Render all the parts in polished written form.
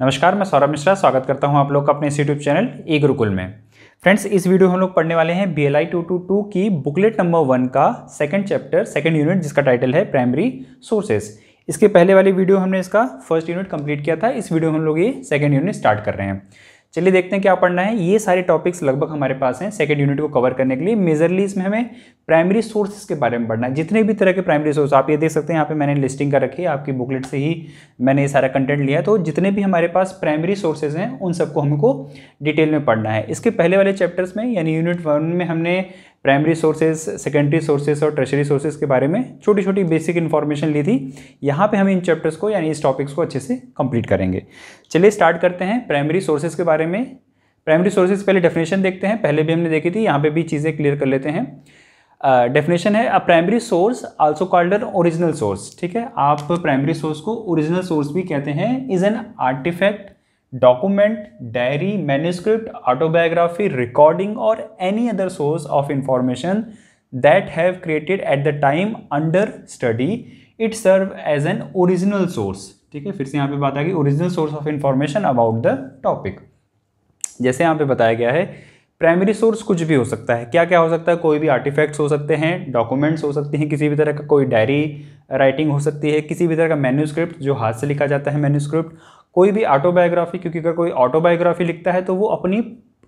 नमस्कार, मैं सौरभ मिश्रा स्वागत करता हूं आप लोग का अपने इस यूट्यूब चैनल ई गुरुकुल में। फ्रेंड्स, इस वीडियो में हम लोग पढ़ने वाले हैं BLI 222 की बुकलेट नंबर 1 का सेकंड चैप्टर सेकंड यूनिट, जिसका टाइटल है प्राइमरी सोर्सेस। इसके पहले वाली वीडियो हमने इसका फर्स्ट यूनिट कंप्लीट किया था। इस वीडियो में हम लोग ये सेकंड यूनिट स्टार्ट कर रहे हैं। चलिए देखते हैं क्या पढ़ना है। ये सारे टॉपिक्स लगभग हमारे पास हैं सेकंड यूनिट को कवर करने के लिए। मेजरली इसमें हमें प्राइमरी सोर्सेज के बारे में पढ़ना है। जितने भी तरह के प्राइमरी सोर्स आप ये देख सकते हैं, यहाँ पे मैंने लिस्टिंग कर रखी है, आपकी बुकलेट से ही मैंने ये सारा कंटेंट लिया है। तो जितने भी हमारे पास प्राइमरी सोर्सेज हैं उन सबको हमको डिटेल में पढ़ना है। इसके पहले वाले चैप्टर्स में यानी यूनिट 1 में हमने प्राइमरी सोर्सेज, सेकेंडरी सोर्सेज और टर्शरी सोर्सेज के बारे में छोटी छोटी बेसिक इन्फॉर्मेशन ली थी। यहाँ पे हम इन चैप्टर्स को यानी इस टॉपिक्स को अच्छे से कंप्लीट करेंगे। चलिए स्टार्ट करते हैं प्राइमरी सोर्सेज के बारे में। प्राइमरी सोर्सेज पहले डेफिनेशन देखते हैं, पहले भी हमने देखी थी, यहाँ पे भी चीज़ें क्लियर कर लेते हैं। डेफिनेशन है a primary source also called an original source. ठीक है, आप प्राइमरी सोर्स को ओरिजिनल सोर्स भी कहते हैं। Is an artefact, document, diary, manuscript, autobiography, recording और any other source of information that have created at the time under study. It serve as an original source. ठीक है, फिर से यहाँ पे बात आ गई, original source of information about the topic. जैसे यहाँ पे बताया गया है, प्राइमरी सोर्स कुछ भी हो सकता है। क्या क्या हो सकता है? कोई भी आर्टिफैक्ट्स हो सकते हैं, डॉक्यूमेंट्स हो सकते हैं, किसी भी तरह का कोई डायरी राइटिंग हो सकती है, किसी भी तरह का मैन्युस्क्रिप्ट जो हाथ से लिखा जाता है मैन्युस्क्रिप्ट, कोई भी ऑटोबायोग्राफी, क्योंकि अगर कोई ऑटोबायोग्राफी लिखता है तो वो अपनी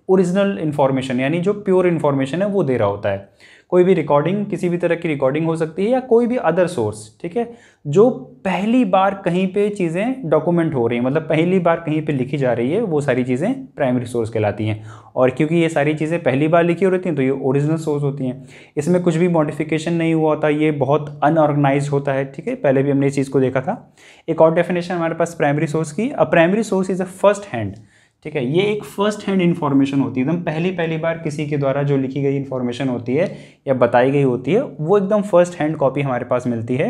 ओरिजिनल इन्फॉर्मेशन यानी जो प्योर इन्फॉर्मेशन है वो दे रहा होता है। कोई भी रिकॉर्डिंग, किसी भी तरह की रिकॉर्डिंग हो सकती है, या कोई भी अदर सोर्स, ठीक है, जो पहली बार कहीं पे चीज़ें डॉक्यूमेंट हो रही हैं, मतलब पहली बार कहीं पे लिखी जा रही है, वो सारी चीज़ें प्राइमरी सोर्स कहलाती हैं। और क्योंकि ये सारी चीज़ें पहली बार लिखी हो रही थी तो ये ओरिजिनल सोर्स होती हैं। इसमें कुछ भी मॉडिफिकेशन नहीं हुआ होता, ये बहुत अनऑर्गेनाइज होता है। ठीक है, पहले भी हमने इस चीज़ को देखा था। एक और डेफिनेशन हमारे पास प्राइमरी सोर्स की, अ primary source is a first hand. ठीक है, ये एक फर्स्ट हैंड इन्फॉर्मेशन होती है, एकदम पहली बार किसी के द्वारा जो लिखी गई इन्फॉर्मेशन होती है या बताई गई होती है, वो एकदम फर्स्ट हैंड कॉपी हमारे पास मिलती है।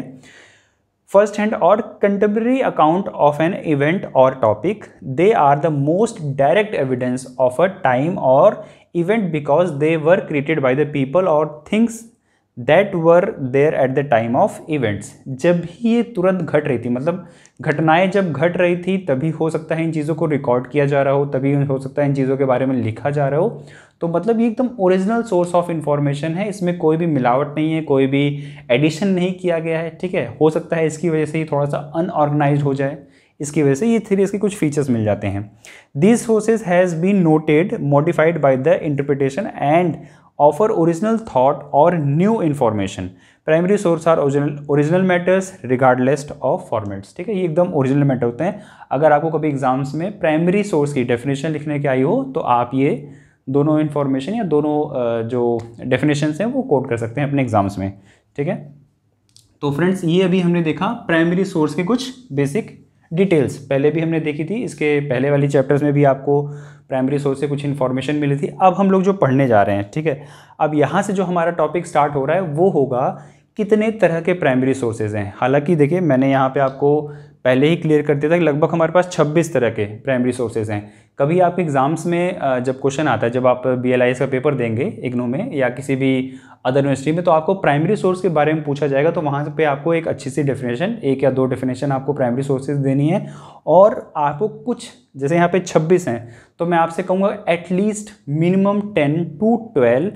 फर्स्ट हैंड और contemporary account of an event और topic, they are the most direct evidence of a time और event because they were created by the people और things that were there at the time of events. जब भी ये तुरंत घट रही थी, मतलब घटनाएं जब घट रही थी, तभी हो सकता है इन चीज़ों को रिकॉर्ड किया जा रहा हो, तभी हो सकता है इन चीज़ों के बारे में लिखा जा रहा हो। तो मतलब ये एकदम ओरिजिनल सोर्स ऑफ इंफॉर्मेशन है, इसमें कोई भी मिलावट नहीं है, कोई भी एडिशन नहीं किया गया है। ठीक है, हो सकता है इसकी वजह से ही थोड़ा सा अनऑर्गेनाइज हो जाए, इसकी वजह से ये थ्री इसके कुछ फीचर्स मिल जाते हैं। These sources has been noted, modified by the interpretation and offer original thought or new information. Primary source are original matters regardless of formats. ठीक है, ये एकदम ओरिजिनल मैटर होते हैं। अगर आपको कभी एग्जाम्स में प्राइमरी सोर्स की डेफिनेशन लिखने की आई हो तो आप ये दोनों इन्फॉर्मेशन या दोनों जो डेफिनेशंस हैं वो कोट कर सकते हैं अपने एग्जाम्स में। ठीक है, तो फ्रेंड्स ये अभी हमने देखा प्राइमरी सोर्स के कुछ बेसिक डिटेल्स। पहले भी हमने देखी थी, इसके पहले वाली चैप्टर्स में भी आपको प्राइमरी सोर्स से कुछ इन्फॉर्मेशन मिली थी। अब हम लोग जो पढ़ने जा रहे हैं, ठीक है, अब यहाँ से जो हमारा टॉपिक स्टार्ट हो रहा है वो होगा कितने तरह के प्राइमरी सोर्सेज हैं। हालांकि देखिए, मैंने यहाँ पे आपको पहले ही क्लियर कर दिया था कि लगभग हमारे पास 26 तरह के प्राइमरी सोर्सेज हैं। कभी आपके एग्जाम्स में जब क्वेश्चन आता है, जब आप BLIS का पेपर देंगे इग्नू में या किसी भी अदर यूनिवर्सिटी में, तो आपको प्राइमरी सोर्स के बारे में पूछा जाएगा। तो वहाँ पे आपको एक अच्छी सी डेफिनेशन, एक या दो डेफिनेशन आपको प्राइमरी सोर्सेज देनी है। और आपको कुछ, जैसे यहाँ पे 26 हैं, तो मैं आपसे कहूँगा एटलीस्ट मिनिमम 10 to 12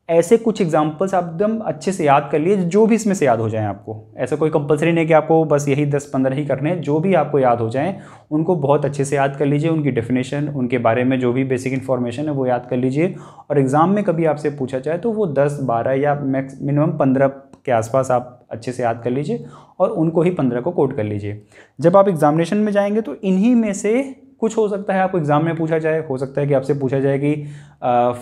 ऐसे कुछ एग्जाम्पल्स आप एकदम अच्छे से याद कर लिए, जो भी इसमें से याद हो जाएं आपको। ऐसा कोई कंपलसरी नहीं कि आपको बस यही 10-15 ही करने हैं, जो भी आपको याद हो जाएं उनको बहुत अच्छे से याद कर लीजिए। उनकी डेफिनेशन, उनके बारे में जो भी बेसिक इन्फॉर्मेशन है वो याद कर लीजिए। और एग्ज़ाम में कभी आपसे पूछा जाए तो वो 10-12 या मिनिमम 15 के आसपास आप अच्छे से याद कर लीजिए और उनको ही 15 को कोट कर लीजिए। जब आप एग्जामिनेशन में जाएंगे तो इन्हीं में से कुछ हो सकता है आपको एग्जाम में पूछा जाए, हो सकता है कि आपसे पूछा जाए कि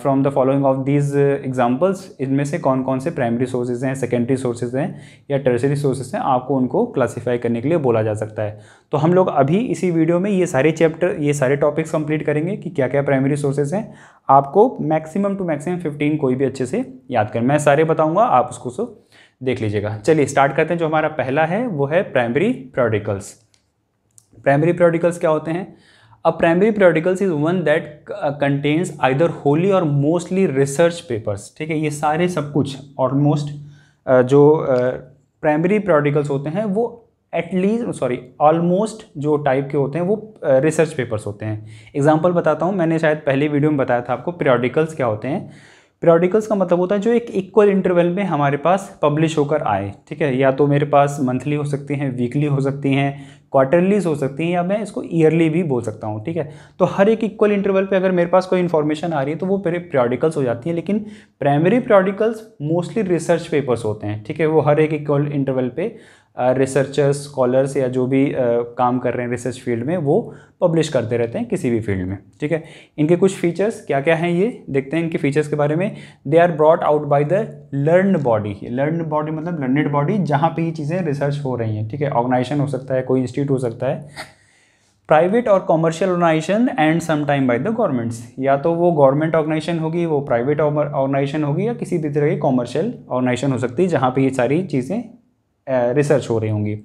from the following of these examples, इनमें से कौन कौन से प्राइमरी सोर्सेज हैं, सेकेंडरी सोर्सेज हैं या टर्शरी सोर्सेज हैं, आपको उनको क्लासीफाई करने के लिए बोला जा सकता है। तो हम लोग अभी इसी वीडियो में ये सारे चैप्टर, ये सारे टॉपिक्स कंप्लीट करेंगे कि क्या क्या प्राइमरी सोर्सेज हैं। आपको मैक्सिमम टू मैक्सिमम 15 कोई भी अच्छे से याद करें, मैं सारे बताऊँगा, आप उसको देख लीजिएगा। चलिए स्टार्ट करते हैं। जो हमारा पहला है वो है प्राइमरी periodicals। प्राइमरी periodicals क्या होते हैं? A primary periodicals is one that contains either wholly or mostly research papers। ठीक है, ये सारे सब कुछ ऑलमोस्ट जो प्राइमरी periodicals होते हैं वो ऑलमोस्ट जो टाइप के होते हैं वो रिसर्च पेपर्स होते हैं। एग्जांपल बताता हूँ, मैंने शायद पहले वीडियो में बताया था आपको पीरियोडिकल्स क्या होते हैं। पीरियोडिकल्स का मतलब होता है जो एक इक्वल इंटरवल में हमारे पास पब्लिश होकर आए, ठीक है। या तो मेरे पास मंथली हो सकती हैं, वीकली हो सकती हैं, क्वार्टरलीज हो सकती हैं, या मैं इसको ईयरली भी बोल सकता हूँ, ठीक है। तो हर एक इक्वल इंटरवल पे अगर मेरे पास कोई इन्फॉर्मेशन आ रही है तो वो पीरियोडिकल्स हो जाती है। लेकिन primary periodicals mostly research papers होते हैं, ठीक है। वो हर एक इक्वल इंटरवल पे रिसर्चर्स, स्कॉलर्स या जो भी काम कर रहे हैं रिसर्च फील्ड में वो पब्लिश करते रहते हैं किसी भी फील्ड में, ठीक है। इनके कुछ फीचर्स क्या क्या हैं ये देखते हैं इनके फीचर्स के बारे में। They are brought out by the learned body. Learned body मतलब लर्नेड बॉडी, जहाँ पे ये चीज़ें रिसर्च हो रही हैं, ठीक है। ऑर्गेनाइजेशन हो सकता है, कोई इंस्टीट्यूट हो सकता है, प्राइवेट और commercial organisation and some time by the governments. या तो वो गवर्नमेंट ऑर्गेनाइजेशन होगी, वो प्राइवेट ऑर्गेनाइजेशन होगी, या किसी भी तरह की कॉमर्शियल ऑर्गेनाइजेशन हो सकती है जहाँ पे ये सारी चीज़ें रिसर्च हो रही होंगी।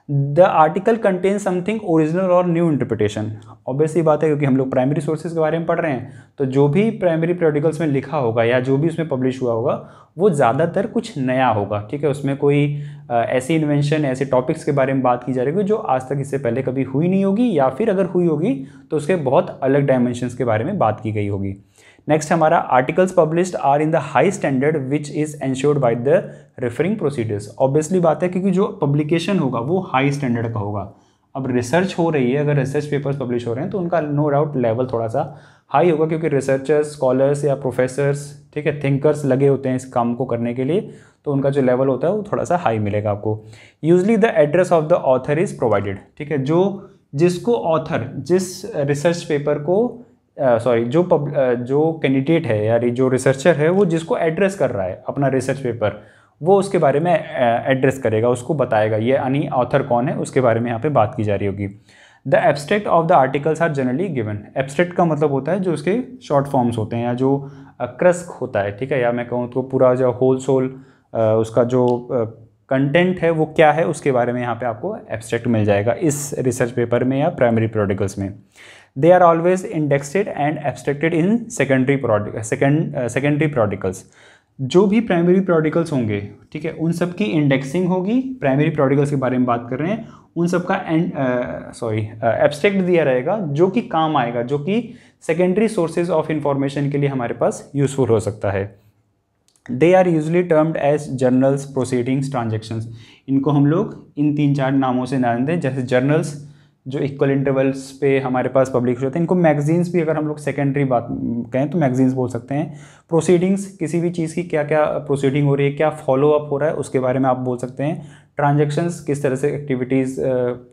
The article contain something original और न्यू इंटरप्रिटेशन। ऑब्वियसली बात है क्योंकि हम लोग प्राइमरी सोर्सेज के बारे में पढ़ रहे हैं, तो जो भी प्राइमरी पीरियोडिकल्स में लिखा होगा या जो भी उसमें पब्लिश हुआ होगा वो ज़्यादातर कुछ नया होगा, ठीक है। उसमें कोई ऐसी इन्वेंशन, ऐसे टॉपिक्स के बारे में बात की जा रही होगी जो आज तक इससे पहले कभी हुई नहीं होगी, या फिर अगर हुई होगी तो उसके बहुत अलग डायमेंशंस के बारे में बात की गई होगी। नेक्स्ट हमारा articles published are in the high standard which is ensured by the referring procedures. Obviously बात है क्योंकि जो पब्लिकेशन होगा वो हाई स्टैंडर्ड का होगा। अब रिसर्च हो रही है, अगर रिसर्च पेपर्स पब्लिश हो रहे हैं तो उनका नो डाउट लेवल थोड़ा सा हाई होगा, क्योंकि रिसर्चर्स, स्कॉलर्स या प्रोफेसर्स, ठीक है, थिंकर्स लगे होते हैं इस काम को करने के लिए, तो उनका जो लेवल होता है वो थोड़ा सा हाई मिलेगा आपको। Usually the address of the author is provided, ठीक है। जिसको ऑथर, जिस रिसर्च पेपर को जो कैंडिडेट है यानी जो रिसर्चर है वो जिसको एड्रेस कर रहा है अपना रिसर्च पेपर, वो उसके बारे में एड्रेस करेगा, उसको बताएगा ये यानी ऑथर कौन है, उसके बारे में यहाँ पे बात की जा रही होगी। The abstract of the articles are generally given. Abstract का मतलब होता है जो उसके शॉर्ट फॉर्म्स होते हैं या जो क्रस्क होता है, ठीक है, या मैं कहूँ तो पूरा जो होल सोल उसका जो कंटेंट है वो क्या है उसके बारे में यहाँ पे आपको एब्स्ट्रैक्ट मिल जाएगा इस रिसर्च पेपर में या प्राइमरी पीरियोडिकल्स में। They are always indexed and abstracted in secondary periodicals. जो भी प्राइमरी पीरियोडिकल्स होंगे, ठीक है, उन सब की इंडेक्सिंग होगी। प्राइमरी पीरियोडिकल्स के बारे में बात कर रहे हैं, उन सब का एब्स्ट्रैक्ट दिया रहेगा जो कि काम आएगा, जो कि सेकेंडरी सोर्सेज ऑफ इंफॉर्मेशन के लिए हमारे पास यूजफुल हो सकता है। They are usually termed as journals, proceedings, transactions. इनको हम लोग इन 3-4 नामों से जानते हैं, जैसे जर्नल्स जो इक्वल इंटरवल्स पे हमारे पास पब्लिश होते हैं, इनको मैगजीन्स भी अगर हम लोग सेकेंडरी बात कहें तो मैगजीन्स बोल सकते हैं। प्रोसीडिंग्स, किसी भी चीज़ की क्या क्या प्रोसीडिंग हो रही है, क्या फॉलो अप हो रहा है, उसके बारे में आप बोल सकते हैं। ट्रांजेक्शन्स, किस तरह से एक्टिविटीज़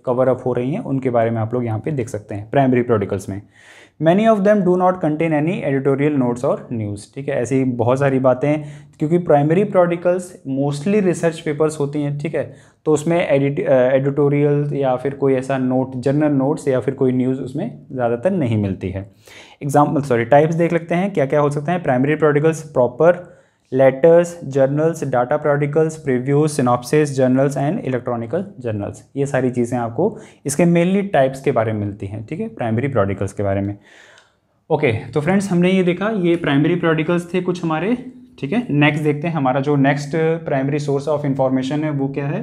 कवर अप हो रही हैं, उनके बारे में आप लोग यहाँ पे देख सकते हैं प्राइमरी पीरियोडिकल्स में। Many of them do not contain any editorial notes और न्यूज़, ठीक है। ऐसी बहुत सारी बातें, क्योंकि primary periodicals mostly research papers होती हैं, ठीक है, तो उसमें एडिटोरियल या फिर कोई ऐसा नोट, जर्नल नोट्स या फिर कोई न्यूज़ उसमें ज़्यादातर नहीं मिलती है। टाइप्स देख लेते हैं क्या क्या हो सकते हैं primary periodicals. Proper, letters, journals, data periodicals, previews, synopsis, journals and electronical journals. ये सारी चीज़ें आपको इसके मेनली टाइप्स के बारे में मिलती हैं, ठीक है, प्राइमरी पीरियोडिकल्स के बारे में। ओके, तो फ्रेंड्स हमने ये देखा, ये प्राइमरी पीरियोडिकल्स थे कुछ हमारे, ठीक है। नेक्स्ट देखते हैं हमारा जो next primary source of information है वो क्या है।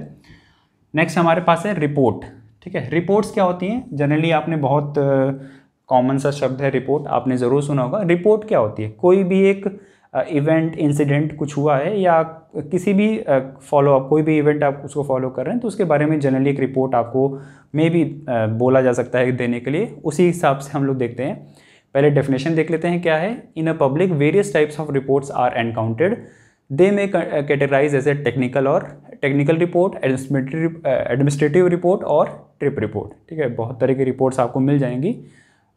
नेक्स्ट हमारे पास है रिपोर्ट, ठीक है। रिपोर्ट्स क्या होती हैं, जनरली आपने बहुत कॉमन सा शब्द है रिपोर्ट, आपने ज़रूर सुना होगा। रिपोर्ट क्या होती है, कोई भी एक इवेंट, इंसिडेंट कुछ हुआ है या किसी भी फॉलोअप, कोई भी इवेंट आप उसको फॉलो कर रहे हैं तो उसके बारे में जनरली एक रिपोर्ट आपको मे भी बोला जा सकता है देने के लिए। उसी हिसाब से हम लोग देखते हैं। पहले डेफिनेशन देख लेते हैं क्या है। In a public various types of reports are encountered, they may categorise as a technical report, administrative report और ट्रिप रिपोर्ट, ठीक है। बहुत तरह की रिपोर्ट्स आपको मिल जाएंगी।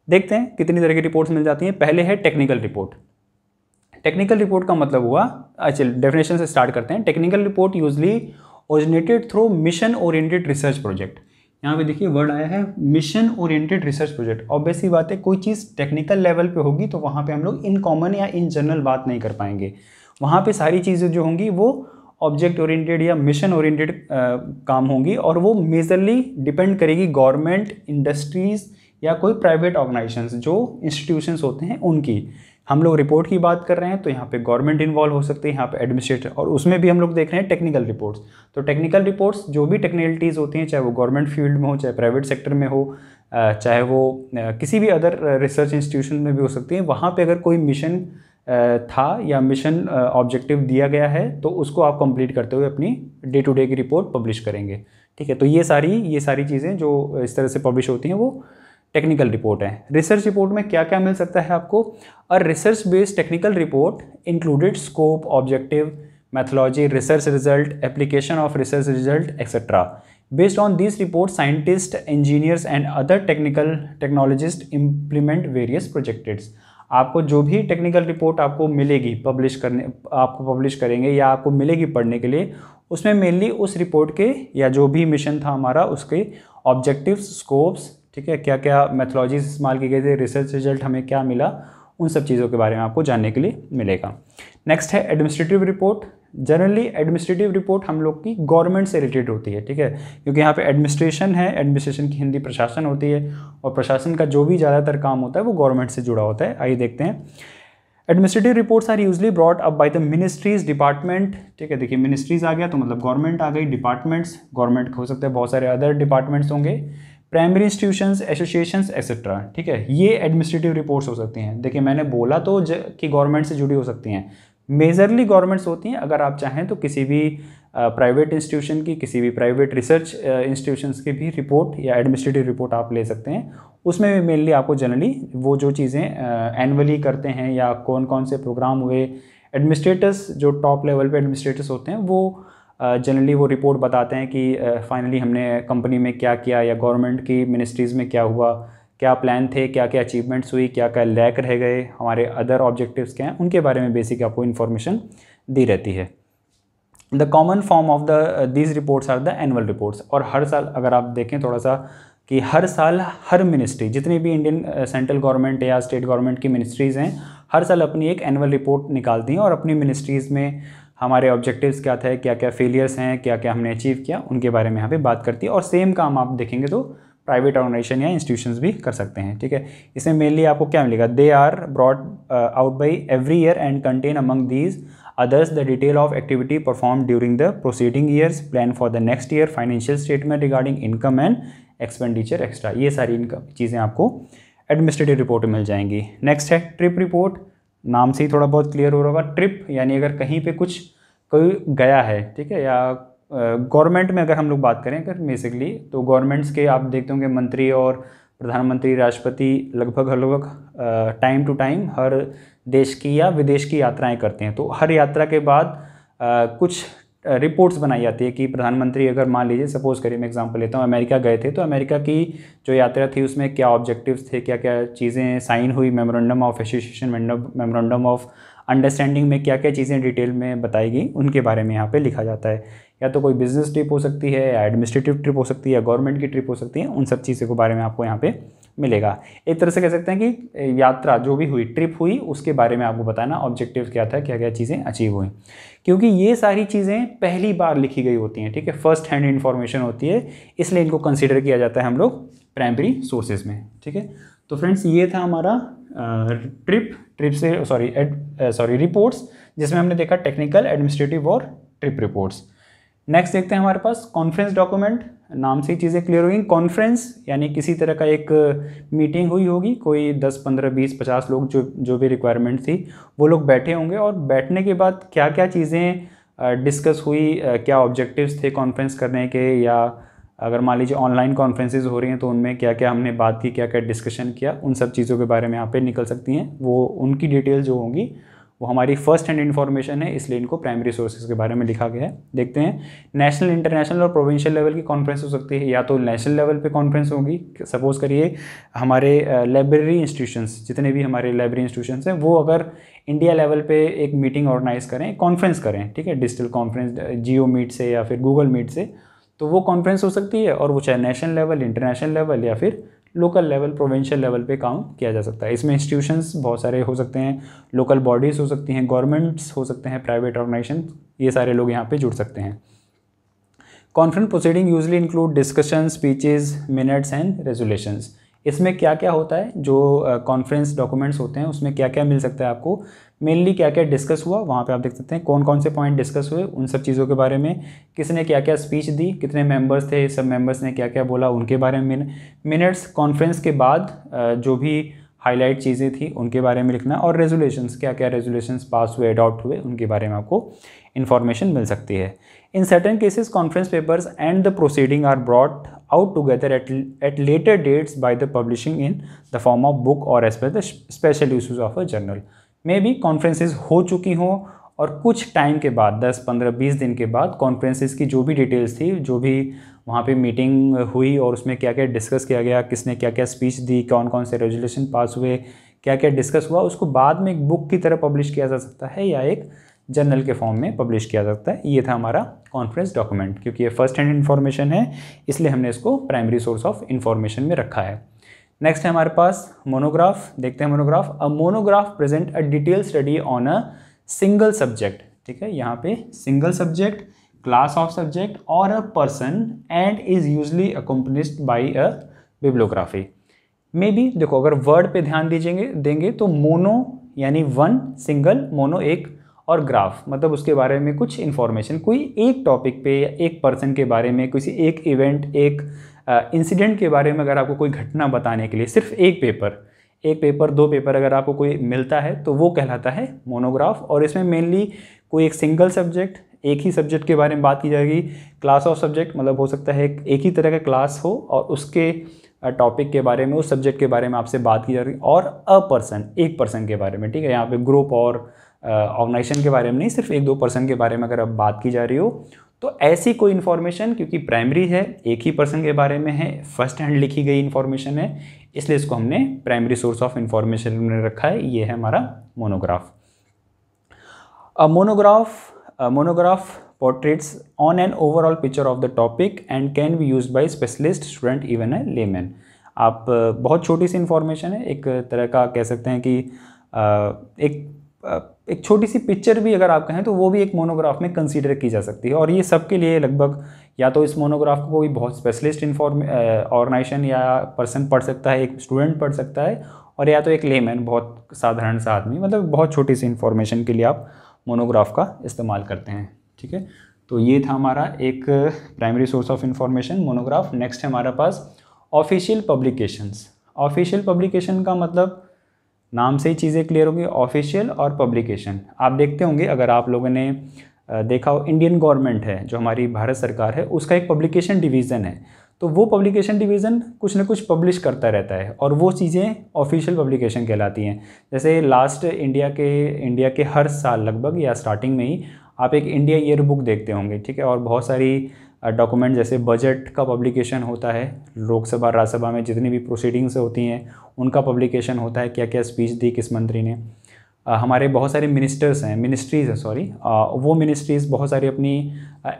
देखते हैं कितनी तरह की रिपोर्ट्स मिल जाती हैं। पहले है टेक्निकल रिपोर्ट। टेक्निकल रिपोर्ट का मतलब हुआ, अच्छा डेफिनेशन से स्टार्ट करते हैं। Technical report usually originated through mission oriented research project. यहाँ पे देखिए वर्ड आया है mission oriented research project. Obviously बात है, कोई चीज़ टेक्निकल लेवल पे होगी तो वहाँ पे हम लोग इन कॉमन या इन जनरल बात नहीं कर पाएंगे। वहाँ पे सारी चीज़ें जो होंगी वो ऑब्जेक्ट ओरिएंटेड या मिशन ओरिएंटेड काम होंगी, और वो मेजरली डिपेंड करेगी गवर्नमेंट, इंडस्ट्रीज़ या कोई प्राइवेट ऑर्गेनाइजेशंस जो इंस्टीट्यूशंस होते हैं उनकी। हम लोग रिपोर्ट की बात कर रहे हैं तो यहाँ पे गवर्नमेंट इन्वॉल्व हो सकती है, यहाँ पे एडमिनिस्ट्रेटर, और उसमें भी हम लोग देख रहे हैं टेक्निकल रिपोर्ट्स। तो टेक्निकल रिपोर्ट्स जो भी टेक्निकलिटीज़ होती हैं, चाहे वो गवर्नमेंट फील्ड में हो, चाहे प्राइवेट सेक्टर में हो, चाहे वो किसी भी अदर रिसर्च इंस्टीट्यूशन में भी हो सकती है, वहाँ पे अगर कोई मिशन था या मिशन ऑब्जेक्टिव दिया गया है तो उसको आप कंप्लीट करते हुए अपनी डे टू डे की रिपोर्ट पब्लिश करेंगे। ठीक है, तो ये सारी चीज़ें जो इस तरह से पब्लिश होती हैं वो टेक्निकल रिपोर्ट है। रिसर्च रिपोर्ट में क्या क्या मिल सकता है आपको? A research based technical report included scope, objective, methodology, research result, application of research result etcetera. Based on this report scientist, engineers and other technologist implement various projects. आपको जो भी टेक्निकल रिपोर्ट आपको मिलेगी आपको पब्लिश करेंगे या आपको मिलेगी पढ़ने के लिए, उसमें मेनली उस रिपोर्ट के या जो भी मिशन था हमारा उसके ऑब्जेक्टिव्स, स्कोप्स, ठीक है, क्या क्या मेथोलॉजीज इस्तेमाल की गई थी, रिसर्च रिजल्ट हमें क्या मिला, उन सब चीज़ों के बारे में आपको जानने के लिए मिलेगा। नेक्स्ट है administrative report. Generally administrative report हम लोग की गवर्नमेंट से रिलेटेड होती है, ठीक है, क्योंकि यहाँ पे एडमिनिस्ट्रेशन है, एडमिनिस्ट्रेशन की हिंदी प्रशासन होती है, और प्रशासन का जो भी ज़्यादातर काम होता है वो गवर्नमेंट से जुड़ा होता है। आइए देखते हैं। Administrative reports are usually brought up by the ministries, department. ठीक है, देखिए मिनिस्ट्रीज आ गया तो मतलब गवर्नमेंट आ गई, डिपार्टमेंट्स, गवर्नमेंट हो सकता है, बहुत सारे अदर डिपार्टमेंट्स होंगे, प्राइमरी इंस्टीट्यूशंस, एसोसिएशंस एक्सेट्रा। ठीक है, ये एडमिनिस्ट्रेटिव रिपोर्ट्स हो सकती हैं। देखिए मैंने बोला तो कि गवर्नमेंट से जुड़ी हो सकती हैं, मेजरली गवर्नमेंट्स होती हैं। अगर आप चाहें तो किसी भी प्राइवेट इंस्टीट्यूशन की, किसी भी प्राइवेट रिसर्च इंस्टीट्यूशंस की भी रिपोर्ट या एडमिनिस्ट्रेटिव रिपोर्ट आप ले सकते हैं। उसमें भी मेनली आपको जनरली वो जो चीज़ें एनुअली करते हैं या कौन कौन से प्रोग्राम हुए, एडमिनिस्ट्रेटर्स जो टॉप लेवल पे एडमिनिस्ट्रेटर्स होते हैं वो जनरली वो रिपोर्ट बताते हैं कि फाइनली हमने कंपनी में क्या किया या गवर्नमेंट की मिनिस्ट्रीज़ में क्या हुआ, क्या प्लान थे, क्या क्या अचीवमेंट्स हुई, क्या क्या लैक रह गए, हमारे अदर ऑब्जेक्टिव्स क्या हैं, उनके बारे में बेसिक आपको इन्फॉर्मेशन दी रहती है। The common form of these reports are the annual reports. और हर साल अगर आप देखें थोड़ा सा कि हर साल हर मिनिस्ट्री, जितनी भी इंडियन सेंट्रल गवर्नमेंट या स्टेट गवर्नमेंट की मिनिस्ट्रीज़ हैं, हर साल अपनी एक एनुअल रिपोर्ट निकालती हैं और अपनी मिनिस्ट्रीज़ में हमारे ऑब्जेक्टिव्स क्या थे, क्या क्या फेलियर्स हैं, क्या क्या हमने अचीव किया, उनके बारे में यहाँ पे बात करती है। और सेम काम आप देखेंगे तो प्राइवेट ऑर्गेनाइजेशन या इंस्टीट्यूशंस भी कर सकते हैं। ठीक है, इसमें मेनली आपको क्या मिलेगा? They are brought out by every year and contain among these others the detail of activity performed during the preceding years, plan for the next year, financial statement regarding income and expenditure extra। ये सारी income चीज़ें आपको administrative report में मिल जाएंगी। Next है trip report. नाम से ही थोड़ा बहुत क्लियर हो रहा होगा। ट्रिप यानी अगर कहीं पे कोई गया है, ठीक है, या गवर्नमेंट में अगर हम लोग बात करें अगर बेसिकली, तो गवर्नमेंट्स के आप देखते होंगे मंत्री और प्रधानमंत्री, राष्ट्रपति लगभग टाइम टू टाइम हर देश की या विदेश की यात्राएं करते हैं। तो हर यात्रा के बाद कुछ रिपोर्ट्स बनाई जाती है कि प्रधानमंत्री अगर मान लीजिए सपोज करिए, मैं एग्जांपल लेता हूँ, अमेरिका गए थे, तो अमेरिका की जो यात्रा थी उसमें क्या ऑब्जेक्टिव्स थे, क्या क्या चीज़ें साइन हुई, memorandum of association, memorandum of understanding में क्या क्या चीज़ें डिटेल में बताई गई, उनके बारे में यहाँ पे लिखा जाता है। या तो कोई बिजनेस ट्रिप हो सकती है, या एडमिनिस्ट्रेटिव ट्रिप हो सकती है, या गवर्नमेंट की ट्रिप हो सकती है, उन सब चीज़ों के बारे में आपको यहाँ पे मिलेगा। एक तरह से कह सकते हैं कि यात्रा जो भी हुई, ट्रिप हुई, उसके बारे में आपको बताना ऑब्जेक्टिव क्या था, क्या क्या चीज़ें अचीव हुई, क्योंकि ये सारी चीज़ें पहली बार लिखी गई होती हैं। ठीक है, फर्स्ट हैंड इन्फॉर्मेशन होती है, इसलिए इनको कंसिडर किया जाता है हम लोग प्राइमरी सोर्सेज में। ठीक है, तो फ्रेंड्स ये था हमारा रिपोर्ट्स, जिसमें हमने देखा टेक्निकल, एडमिनिस्ट्रेटिव और ट्रिप रिपोर्ट्स। नेक्स्ट देखते हैं हमारे पास कॉन्फ्रेंस डॉक्यूमेंट। नाम से ही चीज़ें क्लियर हुई। कॉन्फ्रेंस यानी किसी तरह का एक मीटिंग हुई होगी, कोई 10, 15, 20, 50 लोग जो भी रिक्वायरमेंट थी वो लोग बैठे होंगे, और बैठने के बाद क्या क्या चीज़ें डिस्कस हुई, क्या ऑब्जेक्टिव्स थे कॉन्फ्रेंस करने के, या अगर मान लीजिए ऑनलाइन कॉन्फ्रेंसेज हो रही हैं तो उनमें क्या क्या हमने बात की, क्या क्या डिस्कशन किया, उन सब चीज़ों के बारे में यहाँ पे निकल सकती हैं। वो उनकी डिटेल जो होंगी वो हमारी फर्स्ट हैंड इन्फॉर्मेशन है, इसलिए इनको प्राइमरी सोर्सेज के बारे में लिखा गया है। देखते हैं, नेशनल, इंटरनेशनल और प्रोविंशियल लेवल की कॉन्फ्रेंस हो सकती है, या तो नेशनल लेवल पे कॉन्फ्रेंस होगी। सपोज करिए हमारे लाइब्रेरी इंस्टीट्यूशंस, जितने भी हमारे लाइब्रेरी इंस्टीट्यूशंस हैं, वो अगर इंडिया लेवल पे एक मीटिंग ऑर्गेनाइज करें, कॉन्फ्रेंस करें, ठीक है, डिजिटल कॉन्फ्रेंस जियो मीट से या फिर गूगल मीट से, तो वो कॉन्फ्रेंस हो सकती है, और वो चाहे नेशनल लेवल, इंटरनेशनल लेवल या फिर लोकल लेवल, प्रोविंशियल लेवल पे काम किया जा सकता है। इसमें इंस्टीट्यूशंस बहुत सारे हो सकते हैं, लोकल बॉडीज़ हो सकती हैं, गवर्नमेंट्स हो सकते हैं, प्राइवेट ऑर्गेनाइजेशन, ये सारे लोग यहाँ पे जुड़ सकते हैं। Conference proceeding usually include discussion, speeches, minutes and resolutions. इसमें क्या क्या होता है, जो कॉन्फ्रेंस डॉक्यूमेंट्स होते हैं उसमें क्या क्या मिल सकता है आपको, मेनली क्या क्या डिस्कस हुआ वहाँ पे आप देख सकते हैं कौन कौन से पॉइंट डिस्कस हुए, उन सब चीज़ों के बारे में, किसने क्या क्या स्पीच दी, कितने मेंबर्स थे, सब मेंबर्स ने क्या क्या बोला उनके बारे में, मिनट्स कॉन्फ्रेंस के बाद जो भी हाईलाइट चीज़ें थी उनके बारे में लिखना, और रेजोल्यूशंस क्या क्या रेजोल्यूशंस पास हुए, अडॉप्ट हुए, उनके बारे में आपको इन्फॉर्मेशन मिल सकती है। In certain cases conference papers and the proceeding are brought out together at later dates by the publishing in the form of book or as per the special issues of a journal। May be conferences हो चुकी हों और कुछ time के बाद 10, 15, 20 दिन के बाद कॉन्फ्रेंसेज की जो भी डिटेल्स थी, जो भी वहाँ पे मीटिंग हुई और उसमें क्या क्या डिस्कस किया गया, किसने क्या क्या स्पीच दी, कौन कौन से रेजोल्यूशन पास हुए, क्या क्या डिस्कस हुआ, उसको बाद में एक बुक की तरह पब्लिश किया जा सकता है या एक जर्नल के फॉर्म में पब्लिश किया जाता है। ये था हमारा कॉन्फ्रेंस डॉक्यूमेंट। क्योंकि ये फर्स्ट हैंड इन्फॉर्मेशन है इसलिए हमने इसको प्राइमरी सोर्स ऑफ इन्फॉर्मेशन में रखा है। नेक्स्ट है हमारे पास मोनोग्राफ। देखते हैं monograph. A monograph present a detail study on a single subject. ठीक है, यहाँ पे single subject, class of subject और a person and is usually accompanied by a bibliography. May be देखो अगर वर्ड पे ध्यान देंगे तो मोनो यानी वन, सिंगल, मोनो एक, और ग्राफ मतलब उसके बारे में कुछ इन्फॉर्मेशन, कोई एक टॉपिक पे या एक पर्सन के बारे में, किसी एक इवेंट, एक इंसिडेंट के बारे में अगर आपको कोई घटना बताने के लिए सिर्फ एक पेपर 2 पेपर अगर आपको कोई मिलता है तो वो कहलाता है मोनोग्राफ। और इसमें मेनली कोई एक सिंगल सब्जेक्ट, एक ही सब्जेक्ट के बारे में बात की जाएगी। क्लास ऑफ सब्जेक्ट मतलब हो सकता है एक ही तरह का क्लास हो और उसके टॉपिक के बारे में, उस सब्जेक्ट के बारे में आपसे बात की जा रही है। और अ पर्सन, एक पर्सन के बारे में, ठीक है, यहाँ पे ग्रुप और ऑर्गेनाइजेशन के बारे में नहीं, सिर्फ 1-2 पर्सन के बारे में अगर अब बात की जा रही हो तो ऐसी कोई इन्फॉर्मेशन, क्योंकि प्राइमरी है, एक ही पर्सन के बारे में है, फर्स्ट हैंड लिखी गई इन्फॉर्मेशन है, इसलिए इसको हमने प्राइमरी सोर्स ऑफ इन्फॉर्मेशन में रखा है। ये है हमारा monograph. Monograph portraits on an overall picture of the topic and can be used by specialist, student, even a layman। आप बहुत छोटी सी इन्फॉर्मेशन है, एक तरह का कह सकते हैं कि एक छोटी सी पिक्चर भी अगर आप कहें तो वो भी एक मोनोग्राफ में कंसीडर की जा सकती है। और ये सबके लिए लगभग या तो इस मोनोग्राफ को कोई बहुत स्पेशलिस्ट ऑर्गेनाइजेशन या पर्सन पढ़ सकता है, एक स्टूडेंट पढ़ सकता है, और या तो एक लेमैन, बहुत साधारण सा आदमी, मतलब बहुत छोटी सी इन्फॉर्मेशन के लिए आप मोनोग्राफ का इस्तेमाल करते हैं। ठीक है, तो ये था हमारा एक primary source of information, monograph. Next है हमारे पास ऑफिशियल पब्लिकेशंस। ऑफिशियल पब्लिकेशन का मतलब नाम से ही चीज़ें क्लियर होंगी, ऑफिशियल और पब्लिकेशन। आप देखते होंगे, अगर आप लोगों ने देखा हो, इंडियन गवर्नमेंट है जो हमारी भारत सरकार है, उसका एक पब्लिकेशन डिवीज़न है, तो वो पब्लिकेशन डिवीज़न कुछ ना कुछ पब्लिश करता रहता है और वो चीज़ें ऑफिशियल पब्लिकेशन कहलाती हैं। जैसे लास्ट इंडिया के हर साल लगभग या स्टार्टिंग में ही आप एक इंडिया ईयर बुक देखते होंगे, ठीक है, और बहुत सारी डॉक्यूमेंट जैसे बजट का पब्लिकेशन होता है, लोकसभा राज्यसभा में जितनी भी प्रोसीडिंग्स होती हैं उनका पब्लिकेशन होता है, क्या क्या स्पीच दी किस मंत्री ने। हमारे बहुत सारे मिनिस्ट्रीज़ वो मिनिस्ट्रीज़ बहुत सारी अपनी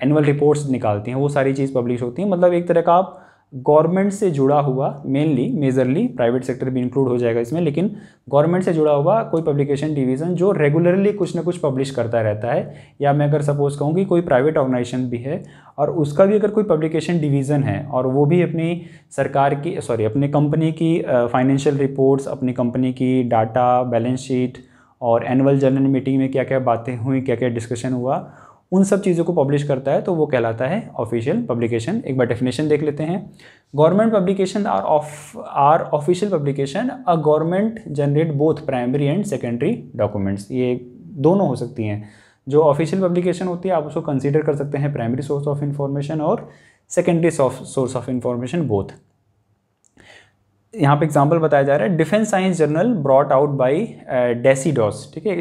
एनुअल रिपोर्ट्स निकालती हैं, वो सारी चीज़ पब्लिश होती हैं। मतलब एक तरह का आप गवर्नमेंट से जुड़ा हुआ, मेजरली प्राइवेट सेक्टर भी इंक्लूड हो जाएगा इसमें, लेकिन गवर्नमेंट से जुड़ा हुआ कोई पब्लिकेशन डिवीज़न जो रेगुलरली कुछ ना कुछ पब्लिश करता रहता है। या मैं अगर सपोज कहूँ कि कोई प्राइवेट ऑर्गेनाइजेशन भी है और उसका भी अगर कोई पब्लिकेशन डिवीज़न है और वो भी अपनी कंपनी की फाइनेंशियल रिपोर्ट्स, अपनी कंपनी की डाटा, बैलेंस शीट और एनुअल जनरल मीटिंग में क्या क्या बातें हुई, क्या क्या डिस्कशन हुआ, उन सब चीज़ों को पब्लिश करता है, तो वो कहलाता है ऑफिशियल पब्लिकेशन। एक बार डेफिनेशन देख लेते हैं। Government publication are official publication, a government generate both primary and secondary documents. ये दोनों हो सकती हैं। जो ऑफिशियल पब्लिकेशन होती है आप उसको कंसीडर कर सकते हैं प्राइमरी सोर्स ऑफ इंफॉर्मेशन और secondary source of information both. यहाँ पे एग्जांपल बताया जा रहा है, defence science journal brought out by DESIDOC. ठीक है,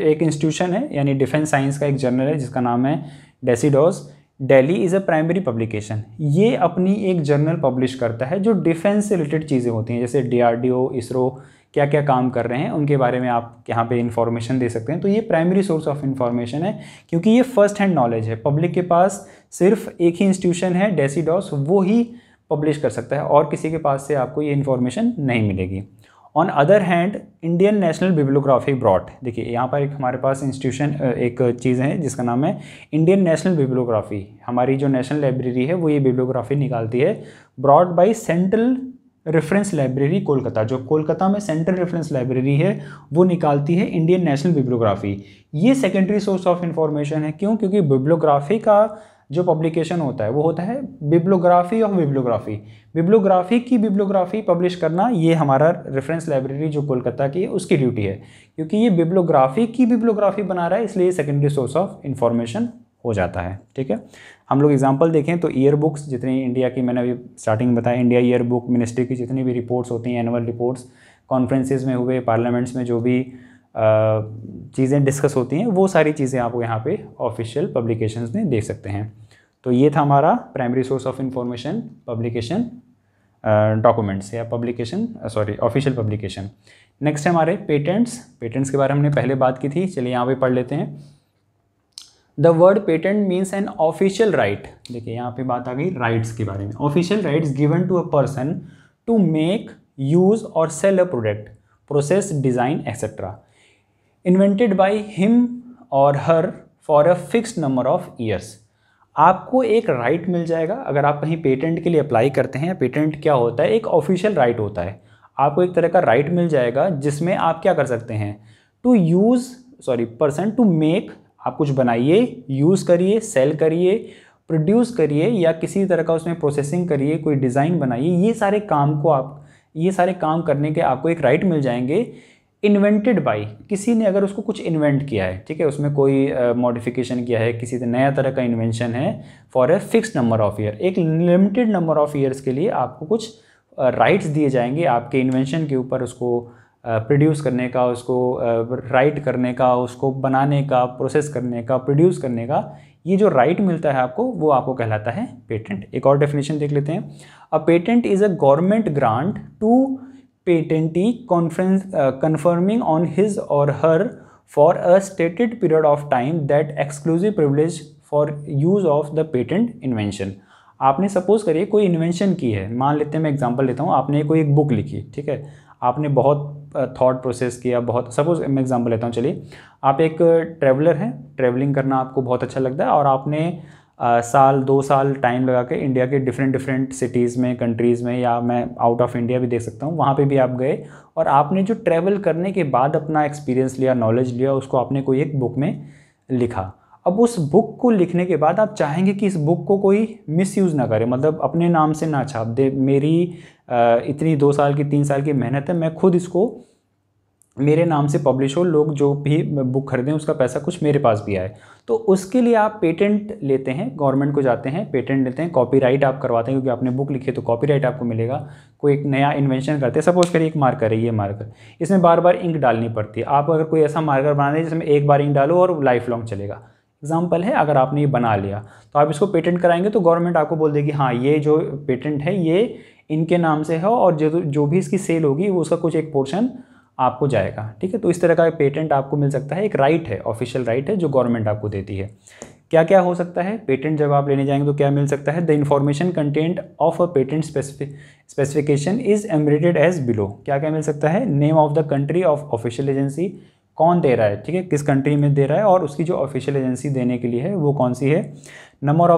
एक इंस्टीट्यूशन है, यानी डिफेंस साइंस का एक जर्नल है जिसका नाम है DESIDOC. Delhi is a primary publication. ये अपनी एक जर्नल पब्लिश करता है जो डिफेंस से रिलेटेड चीज़ें होती हैं, जैसे DRDO, इसरो क्या क्या काम कर रहे हैं उनके बारे में आप यहाँ पे इन्फॉर्मेशन दे सकते हैं। तो ये प्राइमरी सोर्स ऑफ इन्फॉर्मेशन है, क्योंकि ये फर्स्ट हैंड नॉलेज है। पब्लिक के पास सिर्फ एक ही इंस्टीट्यूशन है, डेसीडॉस, वो ही पब्लिश कर सकता है और किसी के पास से आपको ये इन्फॉर्मेशन नहीं मिलेगी। On other hand Indian national bibliography brought. देखिए यहाँ पर एक हमारे पास इंस्टीट्यूशन, एक चीज़ है जिसका नाम है इंडियन नेशनल बिब्लियोग्राफी। हमारी जो नेशनल लाइब्रेरी है वो ये बिब्लियोग्राफी निकालती है, brought by central reference library Kolkata, जो कोलकाता में सेंट्रल रेफरेंस लाइब्रेरी है वो निकालती है इंडियन नेशनल बिब्लियोग्राफी। ये सेकेंडरी सोर्स ऑफ इंफॉर्मेशन है। क्यों? क्योंकि बिब्लियोग्राफी का जो पब्लिकेशन होता है वो होता है बिब्लियोग्राफी ऑफ बिब्लियोग्राफी। बिब्लियोग्राफी की बिब्लियोग्राफी पब्लिश करना ये हमारा रेफरेंस लाइब्रेरी जो कोलकाता की है उसकी ड्यूटी है। क्योंकि ये बिब्लियोग्राफी की बिब्लियोग्राफी बना रहा है इसलिए सेकेंडरी सोर्स ऑफ इंफॉर्मेशन हो जाता है। ठीक है, हम लोग एग्जांपल देखें तो ईयर बुक्स, जितनी इंडिया की मैंने अभी स्टार्टिंग में बताया, इंडिया ईयर बुक, मिनिस्ट्री की जितनी भी रिपोर्ट्स होती हैं, एनुअल रिपोर्ट्स, कॉन्फ्रेंसेस में हुए, पार्लियामेंट्स में जो भी चीज़ें डिस्कस होती हैं वो सारी चीज़ें आपको यहाँ पे ऑफिशियल पब्लिकेशंस में देख सकते हैं। तो ये था हमारा primary source of information publication documents या पब्लिकेशन ऑफिशियल पब्लिकेशन। नेक्स्ट है हमारे पेटेंट्स। पेटेंट्स के बारे में हमने पहले बात की थी, चलिए यहाँ पे पढ़ लेते हैं। The word patent means an official right. देखिए यहाँ पे बात आ गई राइट्स के बारे में। Official rights given to a person to make, use और sell a product, process, design etcetera, invented by him और her for a fixed number of years. आपको एक राइट मिल जाएगा अगर आप कहीं पेटेंट के लिए अप्लाई करते हैं। पेटेंट क्या होता है? एक ऑफिशियल राइट होता है। आपको एक तरह का राइट मिल जाएगा जिसमें आप क्या कर सकते हैं, पर्सन टू मेक, आप कुछ बनाइए, यूज़ करिए, सेल करिए, प्रोड्यूस करिए या किसी तरह का उसमें प्रोसेसिंग करिए, कोई डिज़ाइन बनाइए, ये सारे काम करने के आपको एक राइट मिल जाएंगे। इन्वेंटेड बाय, किसी ने अगर उसको कुछ इन्वेंट किया है, ठीक है, उसमें कोई मॉडिफिकेशन किया है, किसी ने नया तरह का इन्वेंशन है, for a fixed number of year, एक लिमिटेड नंबर ऑफ ईयर्स के लिए आपको कुछ राइट्स दिए जाएंगे आपके इन्वेंशन के ऊपर, उसको प्रोड्यूस करने का, उसको राइट करने का, उसको बनाने का, प्रोसेस करने का, प्रोड्यूस करने का। ये जो राइट मिलता है आपको वो आपको कहलाता है पेटेंट। एक और डेफिनेशन देख लेते हैं। A patent is a government grant to patentee confirming on his or her for a stated period of time that exclusive privilege for use of the patent invention। आपने सपोज करिए कोई invention की है, मान लेते हैं, मैं एग्जांपल लेता हूँ, आपने कोई एक बुक लिखी, ठीक है, आपने बहुत थॉट प्रोसेस किया, बहुत, सपोज मैं एग्जांपल लेता हूँ, चलिए, आप एक ट्रैवलर हैं, ट्रैवलिंग करना आपको बहुत अच्छा लगता है और आपने साल 2 साल टाइम लगा के इंडिया के डिफरेंट सिटीज़ में, कंट्रीज़ में, या मैं आउट ऑफ इंडिया भी देख सकता हूँ, वहाँ पे भी आप गए और आपने जो ट्रैवल करने के बाद अपना एक्सपीरियंस लिया, नॉलेज लिया, उसको आपने कोई एक बुक में लिखा। अब उस बुक को लिखने के बाद आप चाहेंगे कि इस बुक को कोई मिसयूज़ ना करे, मतलब अपने नाम से ना छाप दे, मेरी इतनी 2 साल की 3 साल की मेहनत है, मैं खुद इसको मेरे नाम से पब्लिश हो, लोग जो भी बुक खरीदें उसका पैसा कुछ मेरे पास भी आए। तो उसके लिए आप पेटेंट लेते हैं, गवर्नमेंट को जाते हैं, पेटेंट लेते हैं, कॉपीराइट आप करवाते हैं, क्योंकि आपने बुक लिखी है तो कॉपीराइट आपको मिलेगा। कोई एक नया इन्वेंशन करते हैं, सपोज करिए एक मार्कर है, ये मार्कर, इसमें बार बार इंक डालनी पड़ती है। आप अगर कोई ऐसा मार्कर बना दें जिसमें एक बार इंक डालो और लाइफ लॉन्ग चलेगा, एग्जाम्पल है, अगर आपने ये बना लिया तो आप इसको पेटेंट कराएंगे तो गवर्नमेंट आपको बोल देगी हाँ ये जो पेटेंट है ये इनके नाम से है और जो भी इसकी सेल होगी वो उसका कुछ एक पोर्शन आपको जाएगा। ठीक है, तो इस तरह का पेटेंट आपको मिल सकता है, एक राइट है, ऑफिशियल राइट है जो गवर्नमेंट आपको देती है। क्या क्या हो सकता है पेटेंट जब आप लेने जाएंगे तो क्या मिल सकता है? The information content of a patent specification is enumerated as below. क्या क्या मिल सकता है? Name of the country of official agency, कौन दे रहा है, ठीक है, किस कंट्री में दे रहा है और उसकी जो ऑफिशियल एजेंसी देने के लिए है वो कौन सी है। Number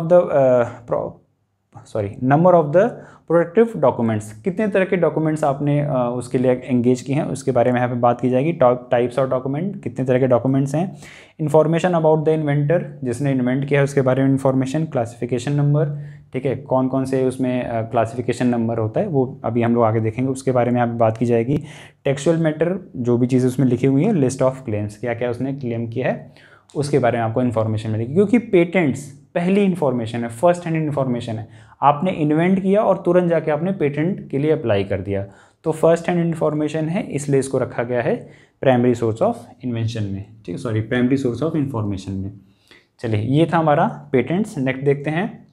of the productive documents, कितने तरह के डॉक्यूमेंट्स आपने उसके लिए एंगेज किए हैं उसके बारे में यहाँ पे बात की जाएगी। टाइप्स ऑफ डॉक्यूमेंट, कितने तरह के डॉक्यूमेंट्स हैं। इन्फॉर्मेशन अबाउट द इन्वेंटर, जिसने इन्वेंट किया है उसके बारे में इन्फॉर्मेशन। क्लासिफिकेशन नंबर, ठीक है, कौन कौन से उसमें क्लासिफिकेशन नंबर होता है वो अभी हम लोग आगे देखेंगे, उसके बारे में यहाँ पे बात की जाएगी। टेक्सुअल मैटर, जो भी चीज़ें उसमें लिखी हुई है, लिस्ट ऑफ क्लेम्स, क्या क्या उसने क्लेम किया है उसके बारे में आपको इन्फॉर्मेशन मिलेगी। क्योंकि पेटेंट्स पहली इन्फॉर्मेशन है, फर्स्ट हैंड इन्फॉर्मेशन है, आपने इन्वेंट किया और तुरंत जाके आपने पेटेंट के लिए अप्लाई कर दिया, तो फर्स्ट हैंड इन्फॉर्मेशन है, इसलिए इसको रखा गया है प्राइमरी सोर्स ऑफ इन्वेंशन में, ठीक है, sorry primary source of information में। चलिए ये था हमारा पेटेंट्स। नेक्स्ट देखते हैं,